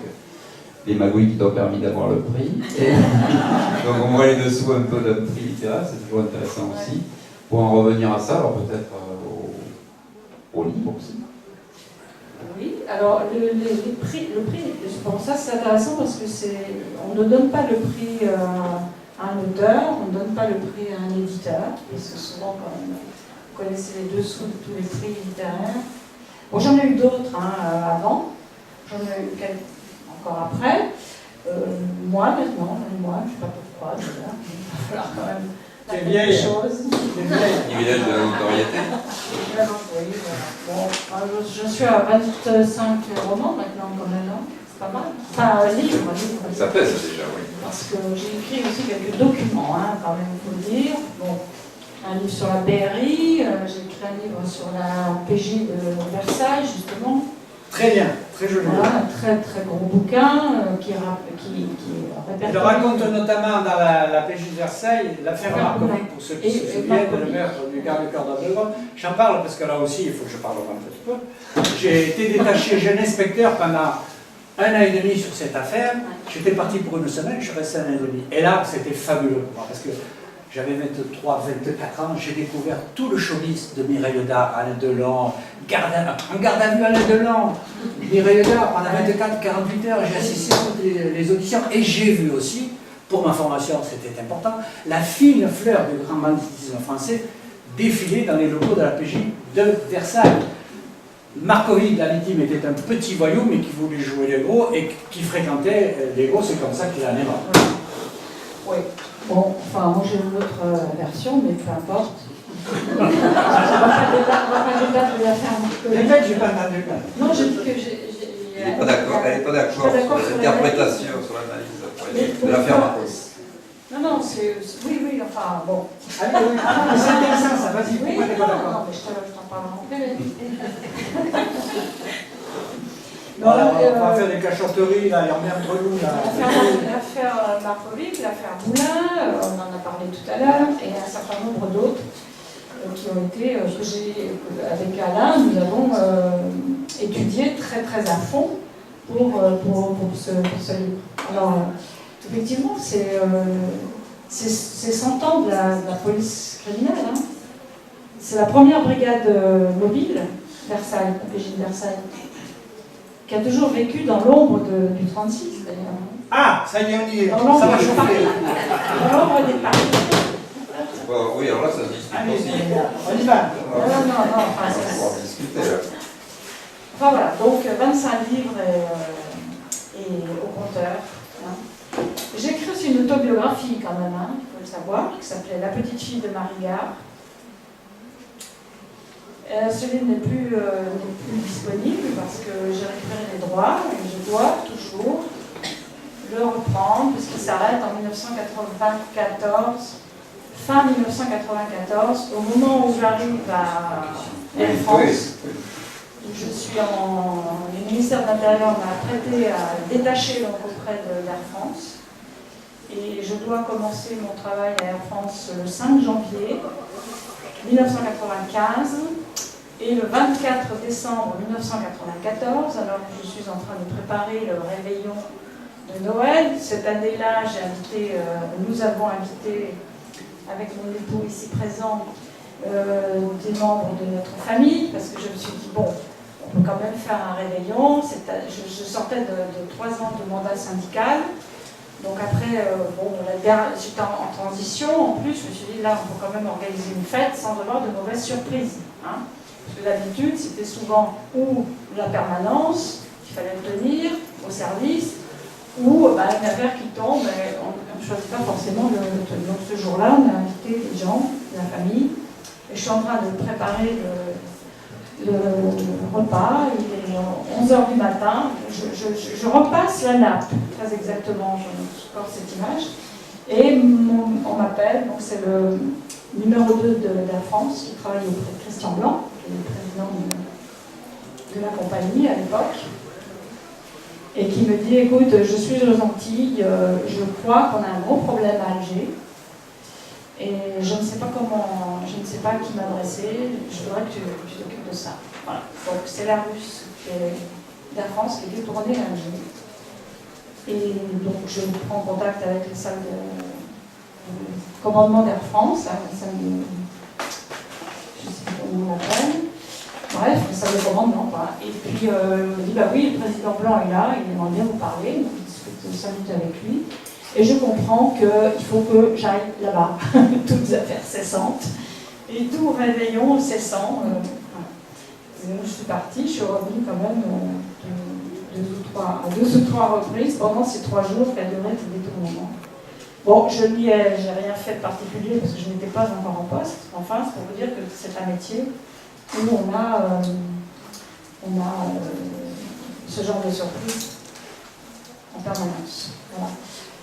[SPEAKER 4] les magouilles qui t'ont permis d'avoir le prix. Et donc on voit les dessous un peu d'un prix littéraire, c'est toujours intéressant aussi. Pour en revenir à ça, alors peut-être au livre aussi.
[SPEAKER 2] Oui, alors le prix, bon, ça c'est intéressant parce que on ne donne pas le prix à un auteur, on ne donne pas le prix à un éditeur, parce que souvent quand même, vous connaissez les dessous de tous les prix littéraires. Bon, j'en ai eu d'autres avant, j'en ai eu quelques encore après. Moi maintenant, je ne sais pas pourquoi, déjà, il va falloir quand même quelque chose.
[SPEAKER 4] Privilège de la notoriété.
[SPEAKER 2] Oui, voilà. Bon, je suis à 25 romans maintenant quand même, hein. C'est pas mal. Enfin, livre.
[SPEAKER 4] Ça pèse déjà, oui.
[SPEAKER 2] Parce que j'ai écrit aussi quelques documents, hein, quand même, il faut le dire. Bon, un livre sur la BRI, j'ai écrit un livre sur la PJ de Versailles, justement.
[SPEAKER 3] Très bien, très joli.
[SPEAKER 2] Voilà, un très très gros bouquin qui répertorie.
[SPEAKER 3] Je raconte notamment dans la PJ de Versailles l'affaire Marcovic, pour ceux qui se souviennent, le meurtre du garde du corps d'André. J'en parle parce que là aussi, il faut que je parle un petit peu. J'ai été détaché jeune inspecteur pendant 1 an et demi sur cette affaire. J'étais parti pour 1 semaine, je suis resté 1 an et demi. Et là, c'était fabuleux pour moi, parce que j'avais 23, 24 ans, j'ai découvert tout le showbiz de Mireille Dard, Alain Delon, en garde à vue Alain Delon, Mireille Dard, pendant 24-48 heures, j'ai assisté à toutes les auditions, et j'ai vu aussi, pour ma formation c'était important, la fine fleur du grand banditisme français défiler dans les locaux de la PJ de Versailles. Marcovic, la victime, était un petit voyou, mais qui voulait jouer les gros et qui fréquentait les gros, c'est comme ça qu'il en est mort.
[SPEAKER 2] Oui. Bon, enfin, moi j'ai une autre version, mais peu importe. On va pas débattre de l'affaire Marcovic.
[SPEAKER 3] En fait, j'ai pas entendu.
[SPEAKER 2] Non, j'ai dit que j'ai...
[SPEAKER 4] Elle n'est pas d'accord sur l'interprétation, sur l'analyse de l'affaire Marcovic.
[SPEAKER 2] Non, oui, enfin, bon.
[SPEAKER 3] Allez, oui, c'est intéressant ça, vas-y, pourquoi t'es pas d'accord?
[SPEAKER 2] Non, mais je t'en parle en privé.
[SPEAKER 3] Voilà, on va faire des cachotteries, là, et on met entre nous, là.
[SPEAKER 2] L'affaire Marcovic, l'affaire Moulin, on en a parlé tout à l'heure, et un certain nombre d'autres qui ont été, avec Alain, nous avons étudié très très à fond pour ce livre. Alors, effectivement, c'est 100 ans de la police criminelle. Hein. C'est la première brigade mobile, Versailles, la PJ de Versailles, qui a toujours vécu dans l'ombre du 36, d'ailleurs.
[SPEAKER 3] Ah, ça y est, on y est.
[SPEAKER 2] Dans
[SPEAKER 3] Ça
[SPEAKER 2] l'ombre
[SPEAKER 3] va
[SPEAKER 2] des
[SPEAKER 3] chauffer.
[SPEAKER 2] Paris. Dans l'ombre des Paris.
[SPEAKER 4] Oui, alors là, ça se discute
[SPEAKER 3] Allez,
[SPEAKER 4] aussi.
[SPEAKER 3] on y va.
[SPEAKER 2] Non,
[SPEAKER 4] On va pouvoir discuter, là.
[SPEAKER 2] enfin voilà, donc 25 livres et au compteur. Hein. J'ai écrit aussi une autobiographie quand même, hein, il faut le savoir, qui s'appelait La petite fille de Marie Gare. Ce livre n'est plus disponible parce que j'ai récupéré les droits et je dois toujours le reprendre puisqu'il s'arrête en 1994, fin 1994, au moment où j'arrive à Air France. Je suis le ministère de l'Intérieur m'a prêté à détacher donc auprès de l'Air France. Et je dois commencer mon travail à Air France le 5 janvier 1995. Et le 24 décembre 1994, alors que je suis en train de préparer le réveillon de Noël, cette année-là, nous avons invité, avec mon époux ici présent, des membres de notre famille, parce que je me suis dit, bon, on peut quand même faire un réveillon. Je sortais de 3 ans de mandat syndical. Donc après, j'étais en transition. En plus, je me suis dit, là, on peut quand même organiser une fête sans avoir de mauvaises surprises. Hein. Parce que d'habitude, c'était souvent ou la permanence qu'il fallait tenir au service, ou une affaire qui tombe, on ne choisit pas forcément de tenir. Donc ce jour-là, on a invité des gens, de la famille, et je suis en train de préparer le repas. Il est 11h du matin, je repasse la nappe, très exactement, je porte cette image, et on m'appelle, donc c'est le numéro 2 de la France qui travaille auprès de Christian Blanc, qui est le président de la compagnie à l'époque, et qui me dit, écoute, je suis aux Antilles, je crois qu'on a un gros problème à Alger, et je ne sais pas à qui m'adresser, je voudrais que tu t'occupes de ça. Voilà. Donc c'est l'Airbus d'Air France qui est détourné à Alger. Et donc je prends contact avec les salles de commandement d'Air France, la salle de, je ne sais pas comment on l'appelle, bref, la salle de commandement. Voilà. Et puis il me dit, bah oui, le président Blanc est là, il aimerait bien vous parler, donc il discute 5 minutes avec lui. Et je comprends qu'il faut que j'aille là-bas, toutes les affaires cessantes, et tout réveillon cessant. Et donc je suis partie, je suis revenue quand même à 2 ou 3 reprises pendant ces 3 jours qu'a duré ce détournement. Bon, j'ai rien fait de particulier parce que je n'étais pas encore en poste. Enfin, c'est pour vous dire que c'est un métier où on a ce genre de surprise en permanence. Voilà.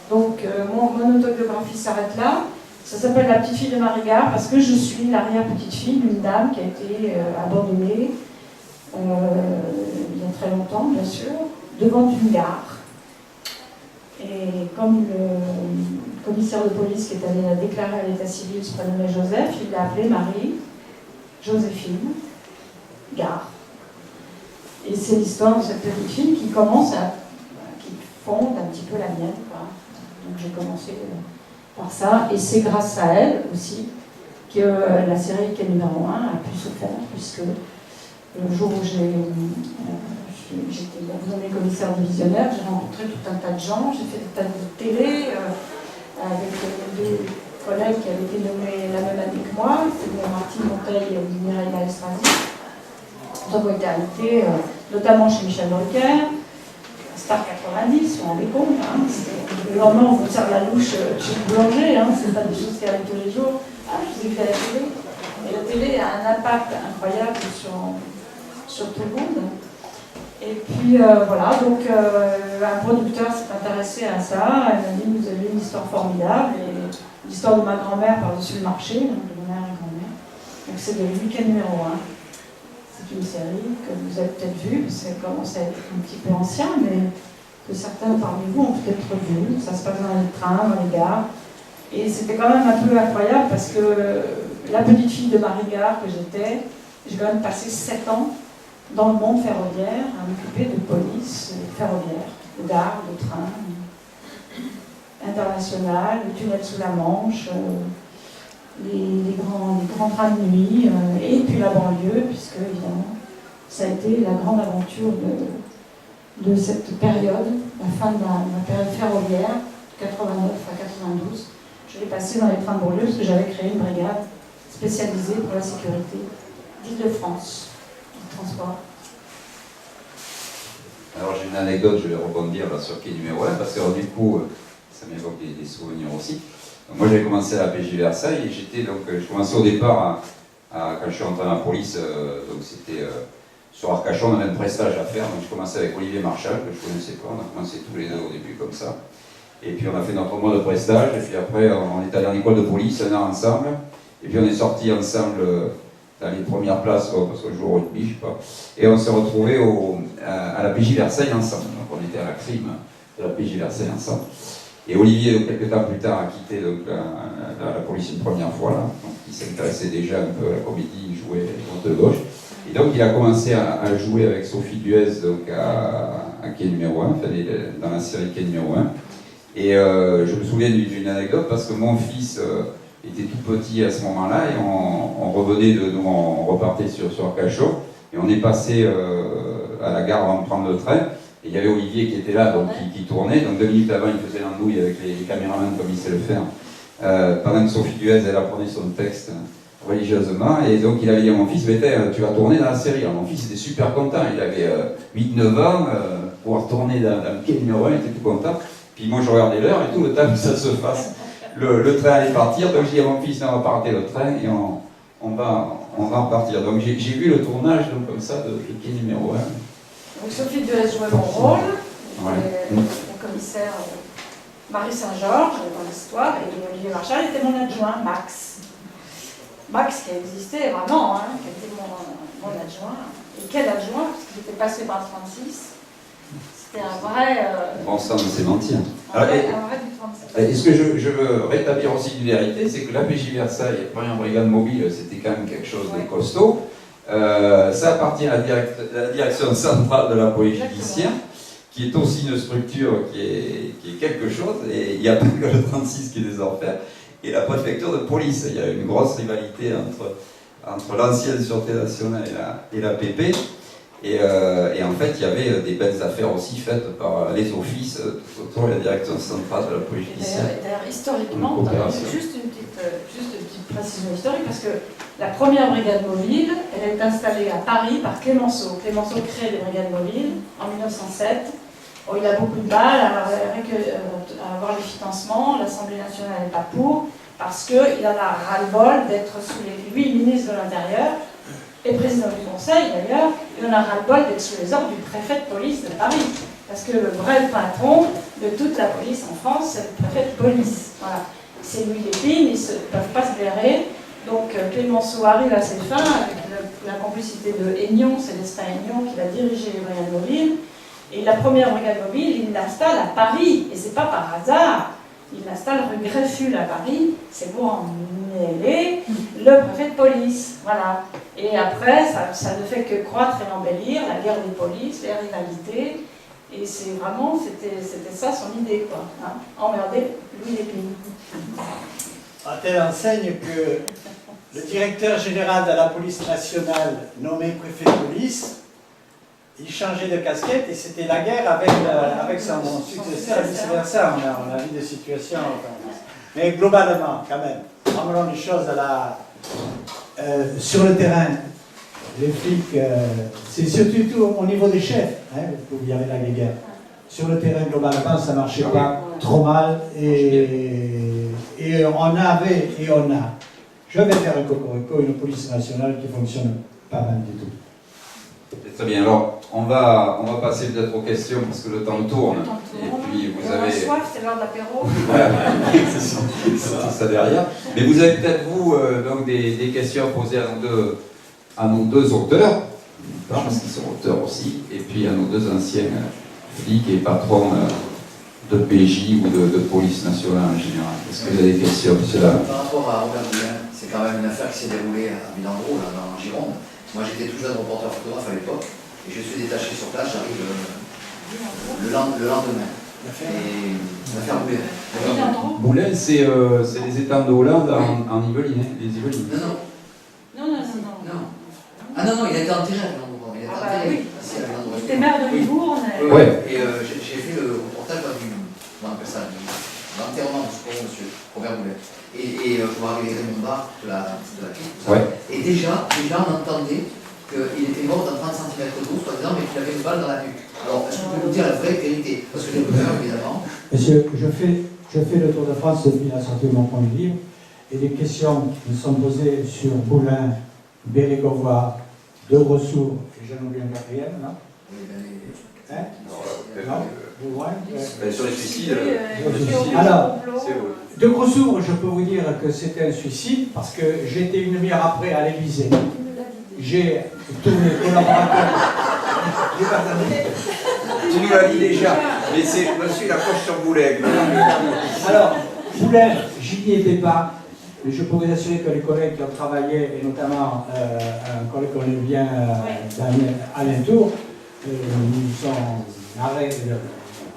[SPEAKER 2] Donc, mon autobiographie s'arrête là. Ça s'appelle La petite fille de Marie Gare parce que je suis l'arrière-petite-fille d'une dame qui a été abandonnée il y a très longtemps, bien sûr, devant une gare. Et comme le commissaire de police qui est allé la déclarer à l'état civil se prénommait Joseph, il l'a appelée Marie-Joséphine Gare. Et c'est l'histoire de cette petite fille qui commence qui fonde un petit peu la mienne, quoi. Donc j'ai commencé par ça. Et c'est grâce à elle aussi que la série qui est numéro 1 a pu se faire, puisque le jour où j'étais nommée commissaire divisionnaire, j'ai rencontré tout un tas de gens, j'ai fait des tas de télé avec deux collègues qui avaient été nommés la même année que moi, c'était Martine Monteil et Mireille Maestrasi. Nous avons été invités, notamment chez Michel Drucker, Star 90, on rendait compte. Hein, le lendemain, on vous sert la louche chez le boulanger, hein, c'est pas des choses qui arrivent tous les jours. Ah, je vous ai fait la télé. Et la télé a un impact incroyable sur tout le monde. Et puis voilà, donc un producteur s'est intéressé à ça. Elle m'a dit, vous avez une histoire formidable. Et l'histoire de ma grand-mère par-dessus le marché, donc de ma mère et grand-mère. Donc c'est le week-end numéro 1. C'est une série que vous avez peut-être vue, parce qu'elle commence à être un petit peu ancien, mais que certains parmi vous ont peut-être vu. Ça se passe dans les trains, dans les gares. Et c'était quand même un peu incroyable, parce que la petite fille de Marie Gare que j'étais, j'ai quand même passé 7 ans dans le monde ferroviaire, à m'occuper de police ferroviaire, de gare, de train, international, le tunnel sous la Manche, les grands trains de nuit, et puis la banlieue, puisque évidemment, ça a été la grande aventure de cette période, la fin de la période ferroviaire, 89 à 92. Je l'ai passé dans les trains de banlieue parce que j'avais créé une brigade spécialisée pour la sécurité d'Île-de-France, du transport.
[SPEAKER 4] Alors j'ai une anecdote, je vais rebondir là, sur Quai numéro 1, parce que alors, du coup, ça m'évoque des souvenirs aussi. Donc, moi j'avais commencé à la PJ Versailles et je commençais au départ quand je suis rentré dans la police, donc c'était sur Arcachon, on avait un prestage à faire, donc je commençais avec Olivier Marchal, que je ne connaissais pas, on a commencé tous les deux au début comme ça. Et puis on a fait notre mois de prestage, et puis après on est allé en école de police, un an ensemble, et puis on est sortis ensemble dans les premières places, parce qu'on joue au rugby, je sais pas, et on s'est retrouvés à la PJ Versailles ensemble, donc on était à la crime de la PJ Versailles ensemble. Et Olivier, quelques temps plus tard, a quitté donc, la police une première fois, là. Donc, il s'intéressait déjà un peu à la comédie, il jouait de gauche. Et donc il a commencé à jouer avec Sophie Duez donc, à Quai numéro 1, enfin, dans la série Quai numéro 1. Et je me souviens d'une anecdote parce que mon fils était tout petit à ce moment-là et on revenait de nous, on repartait sur Arcachon et on est passé à la gare avant de prendre le train. Et il y avait Olivier qui était là, donc qui tournait. Donc 2 minutes avant, il faisait l'andouille avec les caméramans comme il sait le faire. Pendant que Sophie Duez, elle apprenait son texte religieusement. Et donc il avait dit à mon fils, tu vas tourner dans la série. Alors mon fils était super content. Il avait 8-9 ans, pouvoir tourner dans le Quai numéro 1, il était tout content. Puis moi je regardais l'heure et tout le temps que ça se fasse. Le train allait partir. Donc j'ai dit à mon fils, on va partir le train et on va partir. Donc j'ai vu le tournage donc, comme ça de Quai numéro 1.
[SPEAKER 2] Donc Sophie Duez jouait mon rôle,
[SPEAKER 4] Ouais.
[SPEAKER 2] la commissaire Marie Saint-Georges dans l'histoire, et Olivier Marchal était mon adjoint, Max. Max qui a existé vraiment, hein, qui était mon adjoint. Et quel adjoint, parce qu'il était passé par 36. C'était un vrai...
[SPEAKER 4] Bon sang de sémantique.
[SPEAKER 2] Un vrai du 36.
[SPEAKER 4] Et ce que je veux rétablir aussi d'une vérité, c'est que la PJ Versailles, la première brigade mobile, c'était quand même quelque chose de costaud. Ça appartient à la direction centrale de la police judiciaire, qui est aussi une structure qui est quelque chose, et il n'y a pas que le 36 qui est des enfers, et la préfecture de police. Il y a une grosse rivalité entre l'ancienne Sûreté nationale et la PP, et en fait il y avait des belles affaires aussi faites par les offices autour de la direction centrale de la police judiciaire.
[SPEAKER 2] D'ailleurs, historiquement, juste une petite précision historique, parce que la première brigade mobile, elle est installée à Paris par Clémenceau. Clémenceau crée les brigades mobiles en 1907. Bon, il a beaucoup de mal à avoir les financements. L'Assemblée nationale n'est pas pour, parce qu'il en a ras-le-bol d'être sous lui, ministre de l'Intérieur, et président du Conseil d'ailleurs, il en a ras-le-bol d'être sous les ordres du préfet de police de Paris. Parce que le vrai patron de toute la police en France, c'est le préfet de police. Voilà. C'est Louis Lépine, ils ne peuvent pas se blairer. Donc Clémenceau arrive à ses fins avec la complicité de Aignon, Célestin Aignon, qui va diriger les brigades mobiles. Et la première brigade mobile, il l'installe à Paris. Et c'est pas par hasard. Il l'installe rue Greffule à Paris. C'est pour emmener le préfet de police. Voilà. Et après, ça ne fait que croître et embellir la guerre des polices, les rivalités. Et c'est vraiment, c'était ça son idée, quoi. Hein, emmerder Louis Lépine.
[SPEAKER 3] À telle enseigne que le directeur général de la police nationale, nommé préfet de police, il changeait de casquette et c'était la guerre avec son successeur et vice-versa. On a vu des situations. Mais globalement, quand même, ramenons les choses sur le terrain. Les flics, c'est surtout au niveau des chefs, hein, où il y avait la guerre. Sur le terrain, globalement, ça ne marchait pas trop mal et on avait et on a. Je vais faire un cocorico, une police nationale qui fonctionne pas mal du tout.
[SPEAKER 4] Très bien, alors on va passer peut-être aux questions parce que le temps tourne. Et puis vous avez.
[SPEAKER 2] Soif, c'est l'heure de l'apéro.
[SPEAKER 4] Voilà, c'est tout ça derrière. Mais vous avez peut-être vous donc des questions à poser à nos deux auteurs, parce qu'ils sont auteurs aussi, et puis à nos deux anciens flics et patrons de PJ ou de police nationale en général. Est-ce que vous avez des questions, monsieur là?
[SPEAKER 5] Par rapport à Robert Boulin, c'est quand même une affaire qui s'est déroulée à Milandreau, là, dans Gironde. Moi, j'étais tout jeune reporter photographe à l'époque, et je suis détaché sur place, j'arrive le lendemain. Et l'affaire Boulin.
[SPEAKER 4] Boulin, c'est les étangs de Hollande en Yvelines, hein, les Yvelines.
[SPEAKER 5] Non. Ah non, il a été enterré à Milandreau. Il a été enterré.
[SPEAKER 2] Oui.
[SPEAKER 5] Il
[SPEAKER 2] était maire de Libourne.
[SPEAKER 4] Ouais.
[SPEAKER 5] Et j'ai fait le reportage de l'enterrement de ce pauvre monsieur, Robert Boulin. Et je vois arriver Raymond Barre de la clique.
[SPEAKER 4] Ouais.
[SPEAKER 5] Et déjà, on entendait qu'il était mort dans 30 cm d'eau, soi-disant, mais qu'il avait une balle dans la nuque. Alors, est-ce que vous pouvez nous dire la vraie vérité? Parce que j'ai peur, évidemment.
[SPEAKER 3] Monsieur, je fais le Tour de France depuis la sortie de mon premier livre, et des questions me sont posées sur Boulin, Bérégovois, De Ressources, et j'en oublie un quatrième, non? Hein?
[SPEAKER 4] Sur les suicides.
[SPEAKER 3] Alors, De Grossouvre, je peux vous dire que c'était un suicide parce que j'étais une demi-heure après à l'Élysée. J'ai tourné collaborateur. J'ai pas terminé.
[SPEAKER 4] Tu nous l'as dit déjà, mais c'est monsieur la coche sur Boulin.
[SPEAKER 3] Alors, Boulin, j'y étais pas. Je peux vous assurer que les collègues qui ont travaillé, et notamment un collègue qu'on aime bien, Alain Tour, nous ont arrêté de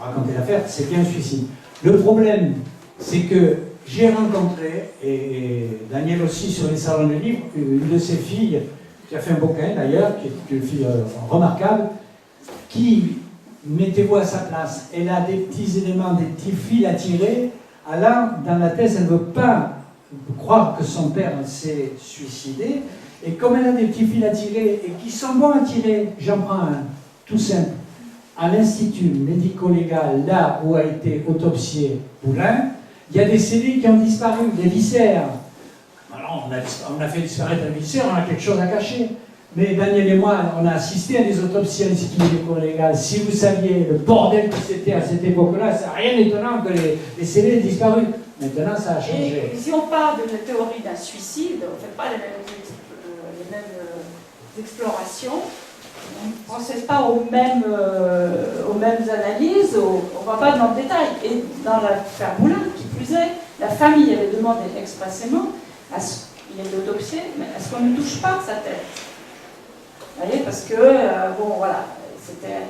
[SPEAKER 3] raconter l'affaire, c'est bien un suicide. Le problème, c'est que j'ai rencontré, et Daniel aussi sur les salons de livres, une de ses filles, qui a fait un bouquin d'ailleurs, qui est une fille remarquable, qui, mettez-vous à sa place, elle a des petits éléments, des petits fils à tirer. Alors, dans la thèse, elle ne veut pas croire que son père s'est suicidé, et comme elle a des petits fils à tirer, et qui sont bons à tirer, j'en prends un, tout simple. À l'Institut médico-légal, là où a été autopsié Boulin, il y a des cellules qui ont disparu, des viscères. Alors, on a fait disparaître les viscères, on a quelque chose à cacher. Mais Daniel et moi, on a assisté à des autopsies à l'Institut médico-légal. Si vous saviez le bordel que c'était à cette époque-là, c'est rien d'étonnant que les cellules aient disparu. Maintenant, ça a changé.
[SPEAKER 2] Et si on parle de la théorie d'un suicide, on ne fait pas les mêmes explorations, on ne procède pas aux mêmes analyses, on ne va pas dans le détail. Et dans l'affaire Boulin, qui plus est, la famille avait demandé expressément, il est autopsié, mais à ce qu'on ne touche pas sa tête. Vous voyez, parce que, bon, voilà, c'était...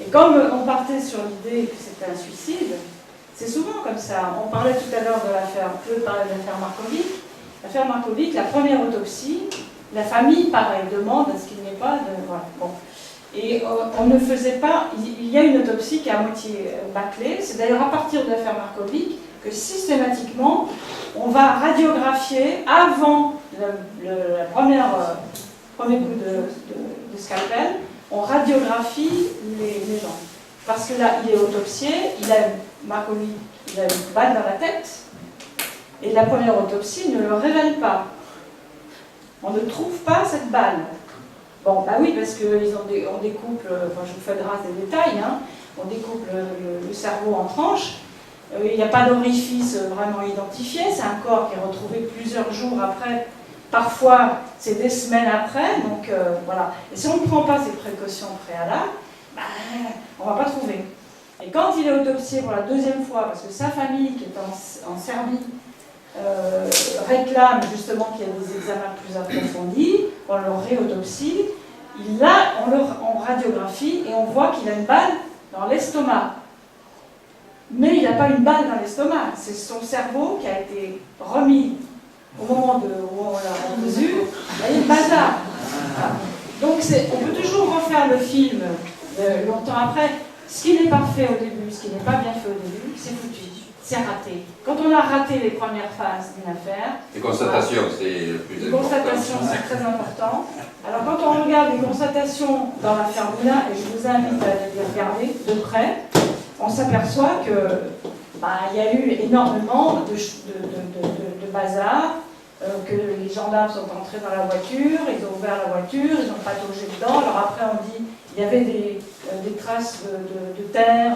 [SPEAKER 2] Et comme on partait sur l'idée que c'était un suicide, c'est souvent comme ça. On parlait tout à l'heure de l'affaire, on peut parler de l'affaire Markovic. L'affaire Markovic, la première autopsie, la famille, pareil, demande à ce qu'il n'y ait pas de... Voilà, bon. Et on ne faisait pas... Il y a une autopsie qui est à moitié bâclée. C'est d'ailleurs à partir de l'affaire Markovic que systématiquement, on va radiographier avant le premier coup de scalpel, on radiographie les gens. Parce que là, il est autopsié, Markovic, il a une balle dans la tête, et la première autopsie ne le révèle pas. On ne trouve pas cette balle. Bon, bah oui, parce qu'on découpe, enfin, je vous fais grâce des détails, hein, on découpe le cerveau en tranches. Il n'y a pas d'orifice vraiment identifié, c'est un corps qui est retrouvé plusieurs jours après, parfois c'est des semaines après, donc voilà. Et si on ne prend pas ces précautions préalables, bah, on ne va pas trouver. Et quand il est autopsié pour la deuxième fois, parce que sa famille qui est en Serbie réclame justement qu'il y ait des examens plus approfondis, on le réautopsie, là on radiographie et on voit qu'il a une balle dans l'estomac. Mais il n'y a pas une balle dans l'estomac, c'est son cerveau qui a été remis au moment où on l'a mesure, il y a une bazar. Voilà. Donc on peut toujours refaire le film longtemps après. Ce qui n'est pas fait au début, ce qui n'est pas bien fait au début, c'est foutu, c'est raté. Quand on a raté les premières phases d'une affaire...
[SPEAKER 4] Les constatations, c'est le plus important.
[SPEAKER 2] Les constatations, c'est très important. Alors quand on regarde les constatations dans l'affaire Moulin, et je vous invite à les regarder de près, on s'aperçoit que il y a eu énormément de bazar, que les gendarmes sont entrés dans la voiture, ils ont ouvert la voiture, ils ont pataugé dedans. Alors après on dit il y avait des traces de terre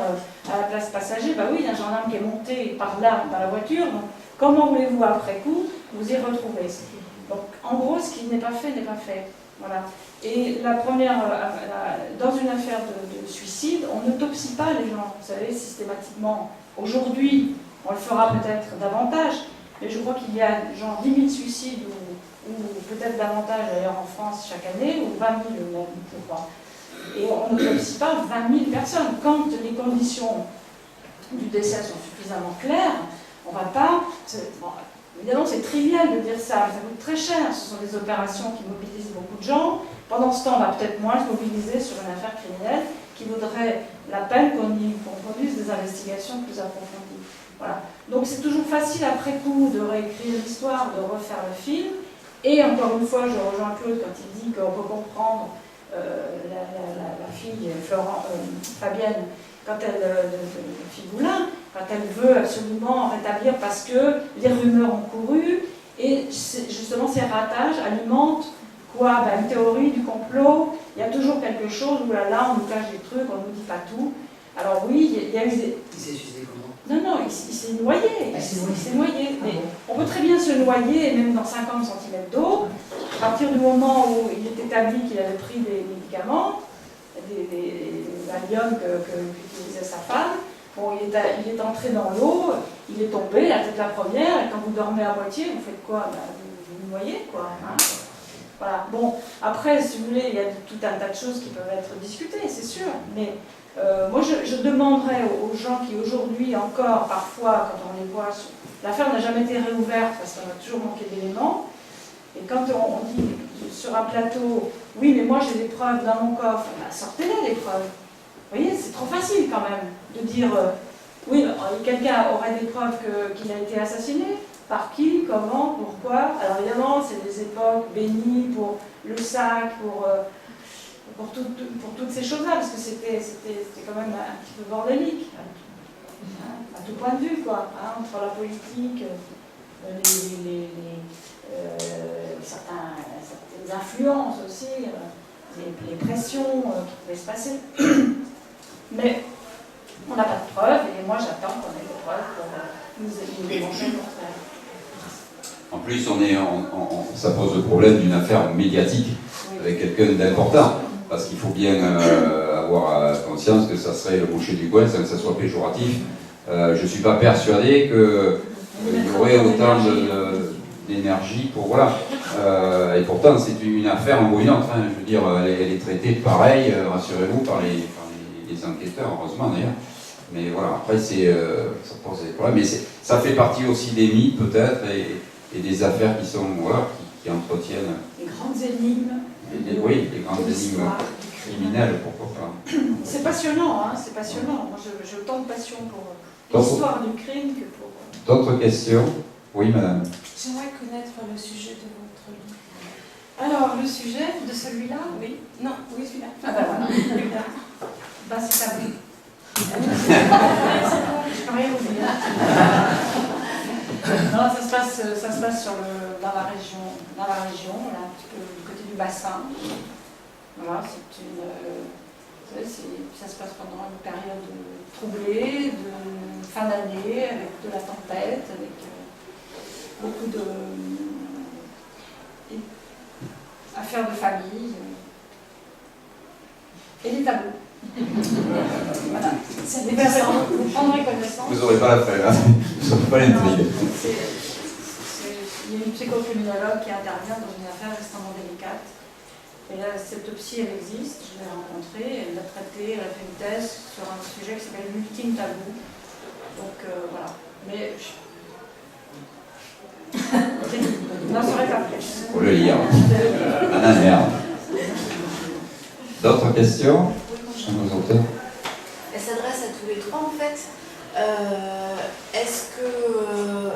[SPEAKER 2] à la place passager. Bah oui, il y a un gendarme qui est monté par là dans la voiture. Donc comment voulez-vous après coup vous y retrouver? Donc en gros, ce qui n'est pas fait n'est pas fait. Voilà. Et la première, dans une affaire de suicide, on n'autopsie pas les gens, vous savez, systématiquement. Aujourd'hui, on le fera peut-être davantage, mais je crois qu'il y a genre 10 000 suicides, ou peut-être davantage d'ailleurs en France chaque année, ou 20 000 même, je crois. Et on n'autopsie pas 20 000 personnes. Quand les conditions du décès sont suffisamment claires, on ne va pas... Bon, évidemment, c'est trivial de dire ça, ça coûte très cher, ce sont des opérations qui mobilisent beaucoup de gens. Pendant ce temps, on va peut-être moins se mobiliser sur une affaire criminelle qui vaudrait la peine qu'on produise des investigations plus approfondies. Voilà. Donc c'est toujours facile après coup de réécrire l'histoire, de refaire le film. Et encore une fois, je rejoins Claude quand il dit qu'on peut comprendre la fille Fabienne, quand elle, fille Moulin, quand elle veut absolument rétablir parce que les rumeurs ont couru, et justement ces ratages alimentent quoi? Une théorie du complot, il y a toujours quelque chose où là on nous cache des trucs, on ne nous dit pas tout. Alors oui, il y a eu des...
[SPEAKER 5] Il s'est suicidé comment?
[SPEAKER 2] Non, il s'est noyé. Il s'est noyé. Mais on peut très bien se noyer, même dans 50 cm d'eau, à partir du moment où il est établi qu'il avait pris des médicaments, des Valium qu'utilisait sa femme. Bon, il est entré dans l'eau, il est tombé, la tête la première, et quand vous dormez à moitié, vous faites quoi? Vous vous noyez, quoi. Hein, voilà. Bon, après, si vous voulez, il y a tout un tas de choses qui peuvent être discutées, c'est sûr, mais moi, je demanderais aux gens qui aujourd'hui encore, parfois, quand on les voit, l'affaire n'a jamais été réouverte parce qu'on a toujours manqué d'éléments, et quand on dit sur un plateau, oui, mais moi j'ai des preuves dans mon coffre, sortez-les les preuves. Vous voyez, c'est trop facile quand même de dire, oui, quelqu'un aurait des preuves qu'il a été assassiné, par qui, comment, pourquoi. Alors évidemment, c'est des époques bénies pour le sac, pour toutes ces choses-là, parce que c'était quand même un petit peu bordélique, à tout point de vue, quoi, entre la politique, certaines influences aussi, les pressions qui pouvaient se passer. Mais on n'a pas de preuves, et moi j'attends qu'on ait des preuves pour nous démontrer le contraire.
[SPEAKER 4] En plus, ça pose le problème d'une affaire médiatique avec quelqu'un d'important. Parce qu'il faut bien avoir conscience que ça serait le boucher du coin sans que ça soit péjoratif. Je ne suis pas persuadé qu'il y aurait autant d'énergie pour... Voilà. Et pourtant, c'est une affaire embrouillante. Hein. Je veux dire, elle est traitée pareil, rassurez-vous, par les enquêteurs, heureusement d'ailleurs. Mais voilà, après, ça pose des problèmes. Mais ça fait partie aussi des mythes, peut-être, et des affaires qui sont... Voilà, qui entretiennent...
[SPEAKER 2] Les grandes énigmes.
[SPEAKER 4] Oui, les grandes énigmes criminelles, pourquoi pas.
[SPEAKER 2] C'est passionnant, hein, c'est passionnant. Moi, j'ai autant de passion pour l'histoire du crime que pour...
[SPEAKER 4] D'autres questions? Oui, madame.
[SPEAKER 6] J'aimerais connaître le sujet de votre livre.
[SPEAKER 2] Alors, le sujet de celui-là?
[SPEAKER 6] Oui. Non, oui, celui-là.
[SPEAKER 2] Ah ben voilà. Bah, c'est ça. Je peux rien vous dire. Non, ça se passe dans la région, là, un petit peu du côté du bassin. Voilà, ça se passe pendant une période troublée, de fin d'année, avec de la tempête, avec beaucoup d'affaires de famille, et des tabous. Voilà. C'est intéressant, vous prendrez connaissance.
[SPEAKER 4] Vous n'aurez pas la fin, hein. Vous n'aurez pas l'intrigue.
[SPEAKER 2] Il y a une psychocriminologue qui intervient dans une affaire extrêmement délicate. Et là, cette psy, elle existe, je l'ai rencontrée, elle l'a traitée, elle a fait une thèse sur un sujet qui s'appelle l'ultime tabou. Donc voilà. Mais je n'en saurais pas plus.
[SPEAKER 1] Faut le lire. Merde. D'autres questions sur nos auteurs?
[SPEAKER 7] Elle s'adresse à tous les trois en fait. Est-ce que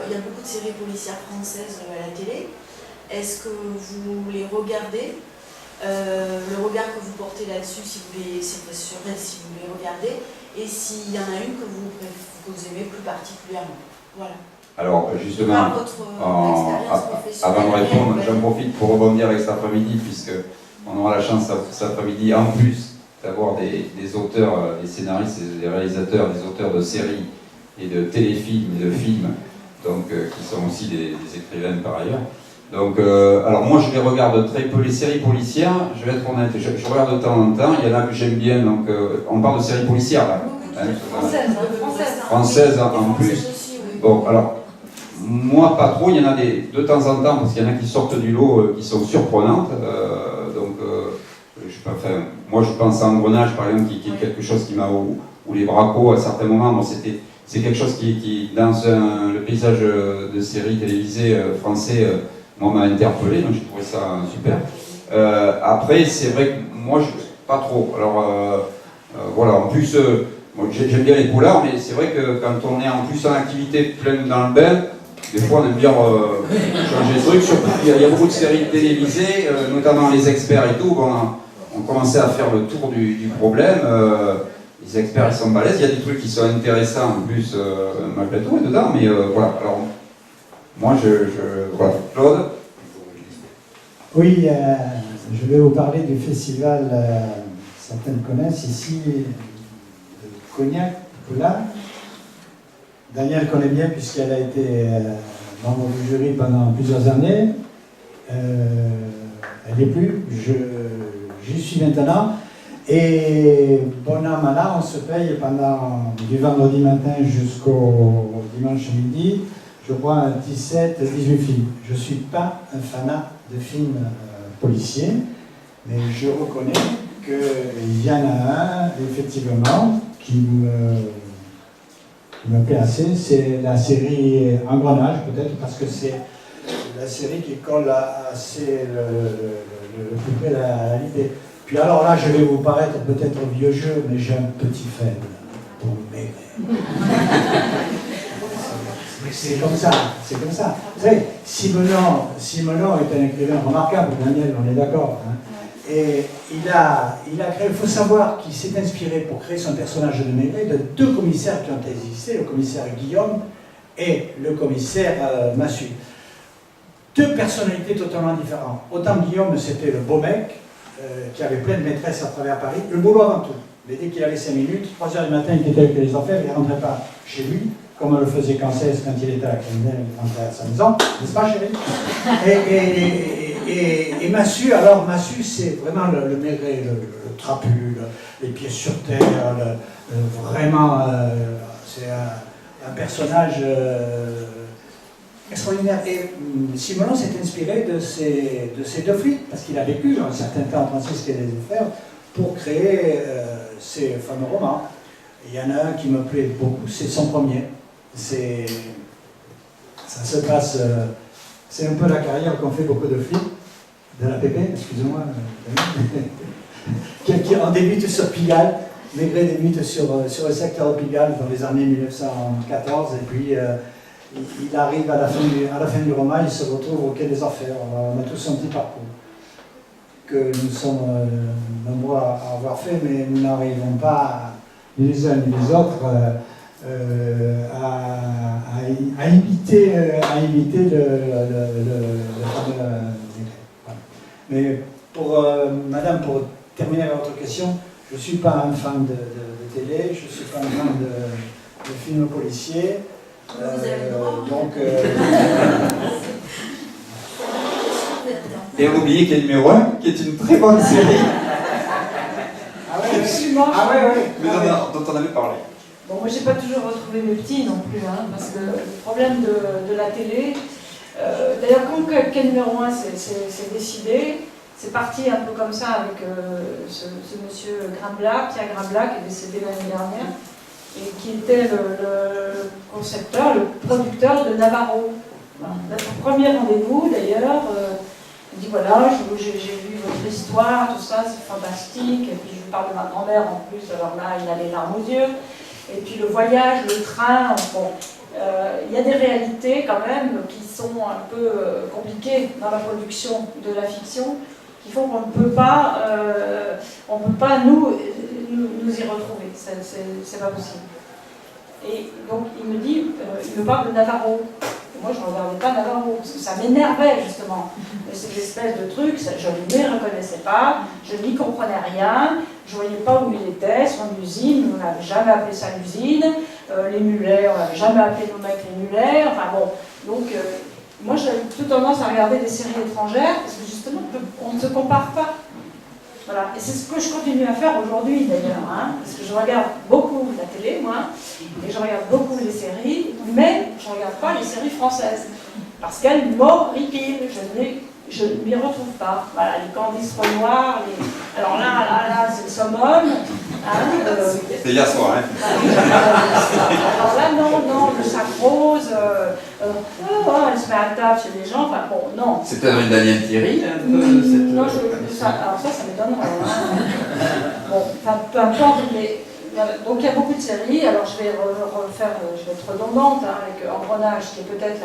[SPEAKER 7] il y a beaucoup de séries policières françaises à la télé? Est-ce que vous les regardez? Le regard que vous portez là-dessus, si vous les regardez, et s'il y en a une que vous aimez plus particulièrement. Voilà.
[SPEAKER 1] Alors justement, avant de répondre, j'en profite pour rebondir avec cet après-midi, puisque on aura la chance cet après-midi, en plus d'avoir des auteurs, des scénaristes, des réalisateurs, des auteurs de séries et de téléfilms et de films, donc qui sont aussi des écrivains par ailleurs. Donc, alors moi je les regarde très peu, les séries policières, je vais être honnête, je regarde de temps en temps, il y en a que j'aime bien, donc on parle de séries policières là. Françaises en plus. Bon, alors, moi pas trop, il y en a de temps en temps, parce qu'il y en a qui sortent du lot, qui sont surprenantes, donc moi je pense à Engrenage par exemple, qui est quelque chose qui m'a, ou les Bracos à certains moments, bon, c'est quelque chose qui dans le paysage de séries télévisées français, moi m'a interpellé, donc j'ai trouvé ça super. Après, c'est vrai que moi, pas trop. Alors, voilà, en plus, j'aime bien les polars, mais c'est vrai que quand on est en plus en activité pleine dans le bain, des fois on aime bien changer de truc. Surtout, il y a beaucoup de séries télévisées, notamment les experts et tout. Bon, on commençait à faire le tour du problème. Les experts, ils sont balèzes. Il y a des trucs qui sont intéressants en plus, malgré tout, dedans. Mais voilà, alors, moi, voilà. Claude?
[SPEAKER 3] Oui, je vais vous parler du festival, certains le connaissent ici, de Cognac, Poulain. Daniel connaît bien puisqu'elle a été membre du jury pendant plusieurs années. Elle n'est plus, j'y suis maintenant. Et bon an, mal an, on se paye pendant du vendredi matin jusqu'au dimanche midi, je crois 17-18 films. Je ne suis pas un fanat de films policiers, mais je reconnais qu'il y en a un, effectivement, qui me plaît assez. C'est la série Engrenage, peut-être, parce que c'est la série qui colle assez le plus près de la réalité. Puis alors là, je vais vous paraître peut-être vieux jeu, mais j'ai un petit faible pour Maigret. C'est comme ça, c'est comme ça. Vous savez, Simenon est un écrivain remarquable, Daniel, on est d'accord. Hein. Et il a créé, il faut savoir qu'il s'est inspiré pour créer son personnage de Maigret de deux commissaires qui ont existé, le commissaire Guillaume et le commissaire Massu. Deux personnalités totalement différentes. Autant Guillaume, c'était le beau mec, qui avait plein de maîtresses à travers Paris, le boulot avant tout. Mais dès qu'il avait 5 minutes, 3h du matin, il était avec les affaires, il ne rentrait pas chez lui, comme on le faisait Cancès quand il était à la criminelle, il rentrait à sa maison, n'est-ce pas chérie? Et Massu, alors Massu, c'est vraiment le Maigret, le trapu, les pieds sur terre, vraiment, c'est un personnage extraordinaire. Et Simenon s'est inspiré de ces deux flics, parce qu'il a vécu un certain temps en Francisque et les Affaires, pour créer ces fameux romans. Il y en a un qui me plaît beaucoup, c'est son premier. Ça se passe, c'est un peu la carrière qu'ont fait beaucoup de flics, de la PP, excusez-moi, qui en débute sur Pigalle. Maigret débute sur le secteur de Pigalle dans les années 1914, et puis il arrive à la fin du roman, il se retrouve au quai des Orfèvres. On a tous un petit parcours que nous sommes nombreux à avoir fait, mais nous n'arrivons pas, ni les uns ni les autres, à imiter le fameux Maigret. Mais madame, pour terminer votre question, je ne suis pas un fan de télé, je ne suis pas un fan de films policiers. Donc,
[SPEAKER 1] Et on oublie qu'il y a numéro 1, qui est une très bonne série.
[SPEAKER 3] Ah ouais,
[SPEAKER 1] Mais dont on avait parlé.
[SPEAKER 2] Bon, moi, j'ai pas toujours retrouvé mes petits non plus, hein, parce que le problème de la télé, d'ailleurs, quand quel numéro 1 c'est décidé, c'est parti un peu comme ça avec ce monsieur Grimblat, Pierre Grimblat, qui est décédé l'année dernière, et qui était le concepteur, le producteur de Navarro. Voilà. Son premier rendez-vous, d'ailleurs, il dit voilà, j'ai vu votre histoire, tout ça, c'est fantastique, et puis je vous parle de ma grand-mère en plus, alors là, il a les larmes aux yeux, et puis le voyage, le train, bon, il y a des réalités quand même qui sont un peu compliquées dans la production de la fiction, qui font qu'on ne peut pas, nous y retrouver, c'est pas possible. Et donc il me dit, il me parle de Navarro. Et moi je ne regardais pas Navarro, parce que ça m'énervait justement. Ces espèces de trucs, je ne les reconnaissais pas, je n'y comprenais rien, je ne voyais pas où il était, son usine, on n'avait jamais appelé ça l'usine, les mulets, on n'avait jamais appelé nos mecs les mulets, enfin bon. Donc moi j'avais plutôt tendance à regarder des séries étrangères, parce que justement on ne se compare pas. Voilà. Et c'est ce que je continue à faire aujourd'hui d'ailleurs, hein, parce que je regarde beaucoup la télé, moi, et je regarde beaucoup les séries, mais je ne regarde pas les séries françaises, parce qu'elles m'horripilent, je ne m'y retrouve pas. Voilà, les Candice Renoir, alors là, c'est le summum. Hein,
[SPEAKER 4] c'était hier soir, hein.
[SPEAKER 2] Alors là, non, le sac rose, elle se met à table chez les gens, enfin bon, non.
[SPEAKER 4] C'est peut-être une Daniel Thierry, un peu,
[SPEAKER 2] non, alors ça m'étonnerait. Hein. Bon, enfin, peu importe, mais donc il y a beaucoup de séries, alors je vais refaire, je vais être redondante, hein, avec Engrenage, qui est peut-être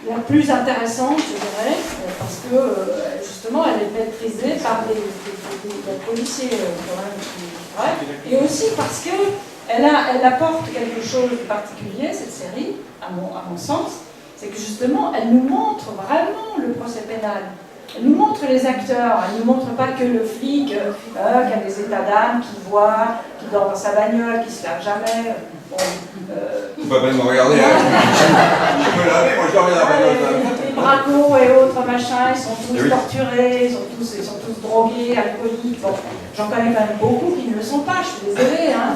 [SPEAKER 2] la plus intéressante, je dirais, parce que justement elle est maîtrisée par des policiers quand même, et aussi parce qu'elle apporte quelque chose de particulier, cette série, à mon sens, c'est que justement elle nous montre vraiment le procès pénal. Elle nous montre les acteurs, elle ne nous montre pas que le flic qui a des états d'âme, qui voit, qui dort dans sa bagnole, qui ne se lave jamais. Bon,
[SPEAKER 4] tu peux pas me regarder, hein. Je peux laver, moi je dors dans la bagnole.
[SPEAKER 2] Les bracos et autres machins, ils sont tous torturés, ils sont tous drogués, alcooliques. Bon, j'en connais quand même beaucoup qui ne le sont pas, je suis désolée. Hein.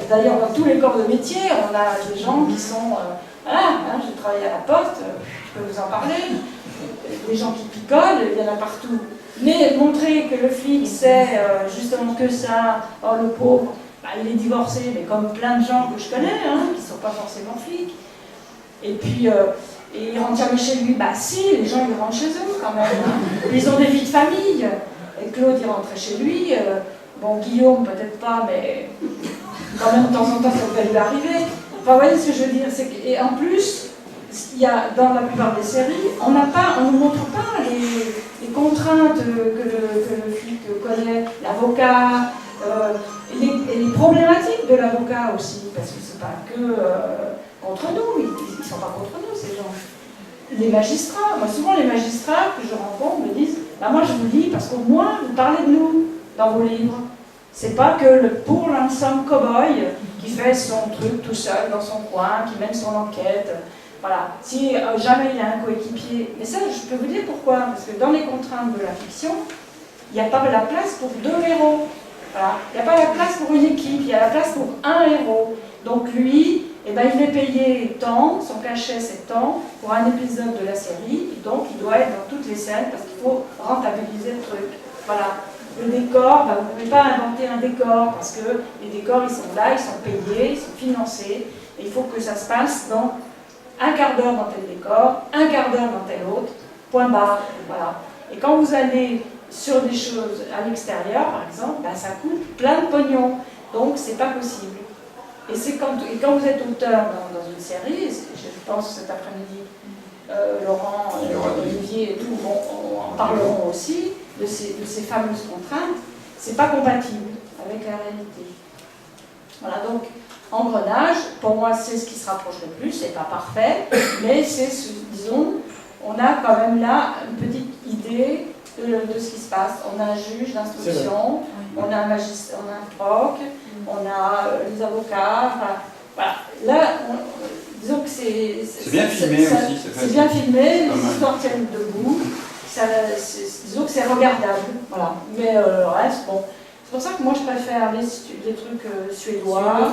[SPEAKER 2] D'ailleurs, dans tous les corps de métier, on a des gens qui sont... voilà, hein, j'ai travaillé à la poste, je peux vous en parler. Des gens qui picolent, il y en a partout. Mais montrer que le flic sait justement que ça, oh le pauvre, bah, il est divorcé, mais comme plein de gens que je connais, hein, qui ne sont pas forcément flics. Et puis, il rentre jamais chez lui. Bah si, les gens ils rentrent chez eux quand même. Hein. Ils ont des vies de famille. Et Claude, il rentrait chez lui. Bon, Guillaume, peut-être pas, mais quand même de temps en temps, ça peut lui arriver. Enfin, vous voyez ce que je veux dire, et en plus, il y a, dans la plupart des séries, on ne montre pas les contraintes que le flic connaît, l'avocat, et les problématiques de l'avocat aussi, parce que c'est pas que contre nous, ils ne sont pas contre nous ces gens. Les magistrats, moi souvent les magistrats que je rencontre me disent bah, moi je vous lis parce qu'au moins vous parlez de nous dans vos livres. C'est pas que le pour l'ensemble cow-boy qui fait son truc tout seul dans son coin, qui mène son enquête. Voilà. Si jamais il a un coéquipier, mais ça je peux vous dire pourquoi, parce que dans les contraintes de la fiction, il n'y a pas la place pour deux héros. Voilà. Il n'y a pas la place pour une équipe, il y a la place pour un héros. Donc lui, eh ben, il est payé tant, son cachet c'est tant, pour un épisode de la série, et donc il doit être dans toutes les scènes parce qu'il faut rentabiliser le truc. Voilà. Le décor, ben, vous ne pouvez pas inventer un décor parce que les décors ils sont là, ils sont payés, ils sont financés, et il faut que ça se passe dans un quart d'heure dans tel décor, un quart d'heure dans tel autre, point barre. Voilà. Et quand vous allez sur des choses à l'extérieur, par exemple, ben, ça coûte plein de pognon, donc c'est pas possible. Et quand vous êtes auteur dans une série, je pense cet après-midi, Laurent, Olivier et tout, en parleront aussi de ces fameuses contraintes, c'est pas compatible avec la réalité. Voilà, donc Engrenage, pour moi c'est ce qui se rapproche le plus, c'est pas parfait, mais c'est, disons, on a quand même là une petite idée de ce qui se passe. On a un juge d'instruction, on a un magistrat, on a un proc, on a les avocats, enfin, voilà. Là, disons que c'est bien filmé aussi. C'est bien filmé, les histoires tiennent debout, disons que c'est regardable, voilà. Mais le reste, bon. C'est pour ça que moi je préfère les trucs suédois,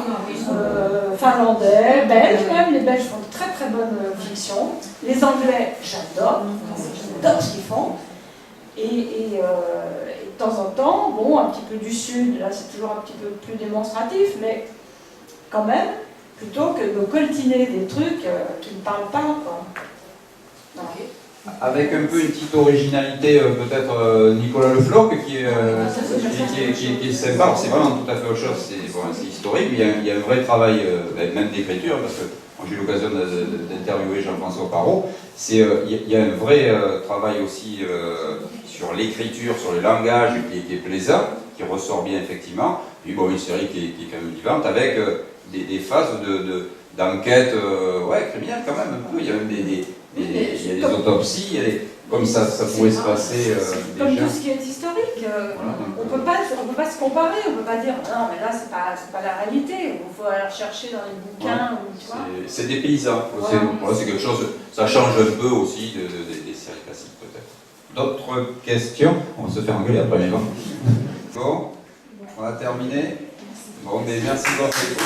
[SPEAKER 2] finlandais, belges même. Les Belges font de très très bonnes fictions. Les Anglais, j'adore. j'adore ce qu'ils font. Et de temps en temps, bon, un petit peu du Sud, là c'est toujours un petit peu plus démonstratif, mais quand même, plutôt que de coltiner des trucs qui ne parlent pas, quoi. Voilà.
[SPEAKER 4] Avec un peu une petite originalité, peut-être Nicolas Le Floch, qui est sympa. Alors, c'est vraiment tout à fait autre chose, c'est historique, mais il y a un vrai travail, même d'écriture, parce que moi j'ai eu l'occasion d'interviewer Jean-François Parot. Il y a un vrai travail aussi sur l'écriture, sur le langage, qui est plaisant, qui ressort bien effectivement. Puis bon, une série qui est quand même vivante, avec des phases d'enquête criminelle quand même, un peu. Il y a même des autopsies, comme ça pourrait se passer
[SPEAKER 2] Comme
[SPEAKER 4] déjà.
[SPEAKER 2] tout ce qui est historique, on peut pas se comparer, on ne peut pas dire non mais là c'est pas la réalité, il faut aller chercher dans les bouquins, ou, tu vois.
[SPEAKER 4] C'est des paysans, c'est quelque chose, ça change un peu aussi des séries classiques peut-être. D'autres questions? On va se faire engueuler après, mais bon. Bon, on a terminé. Bon, mais merci de votre écoute.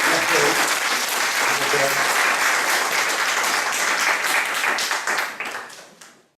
[SPEAKER 4] Merci à vous.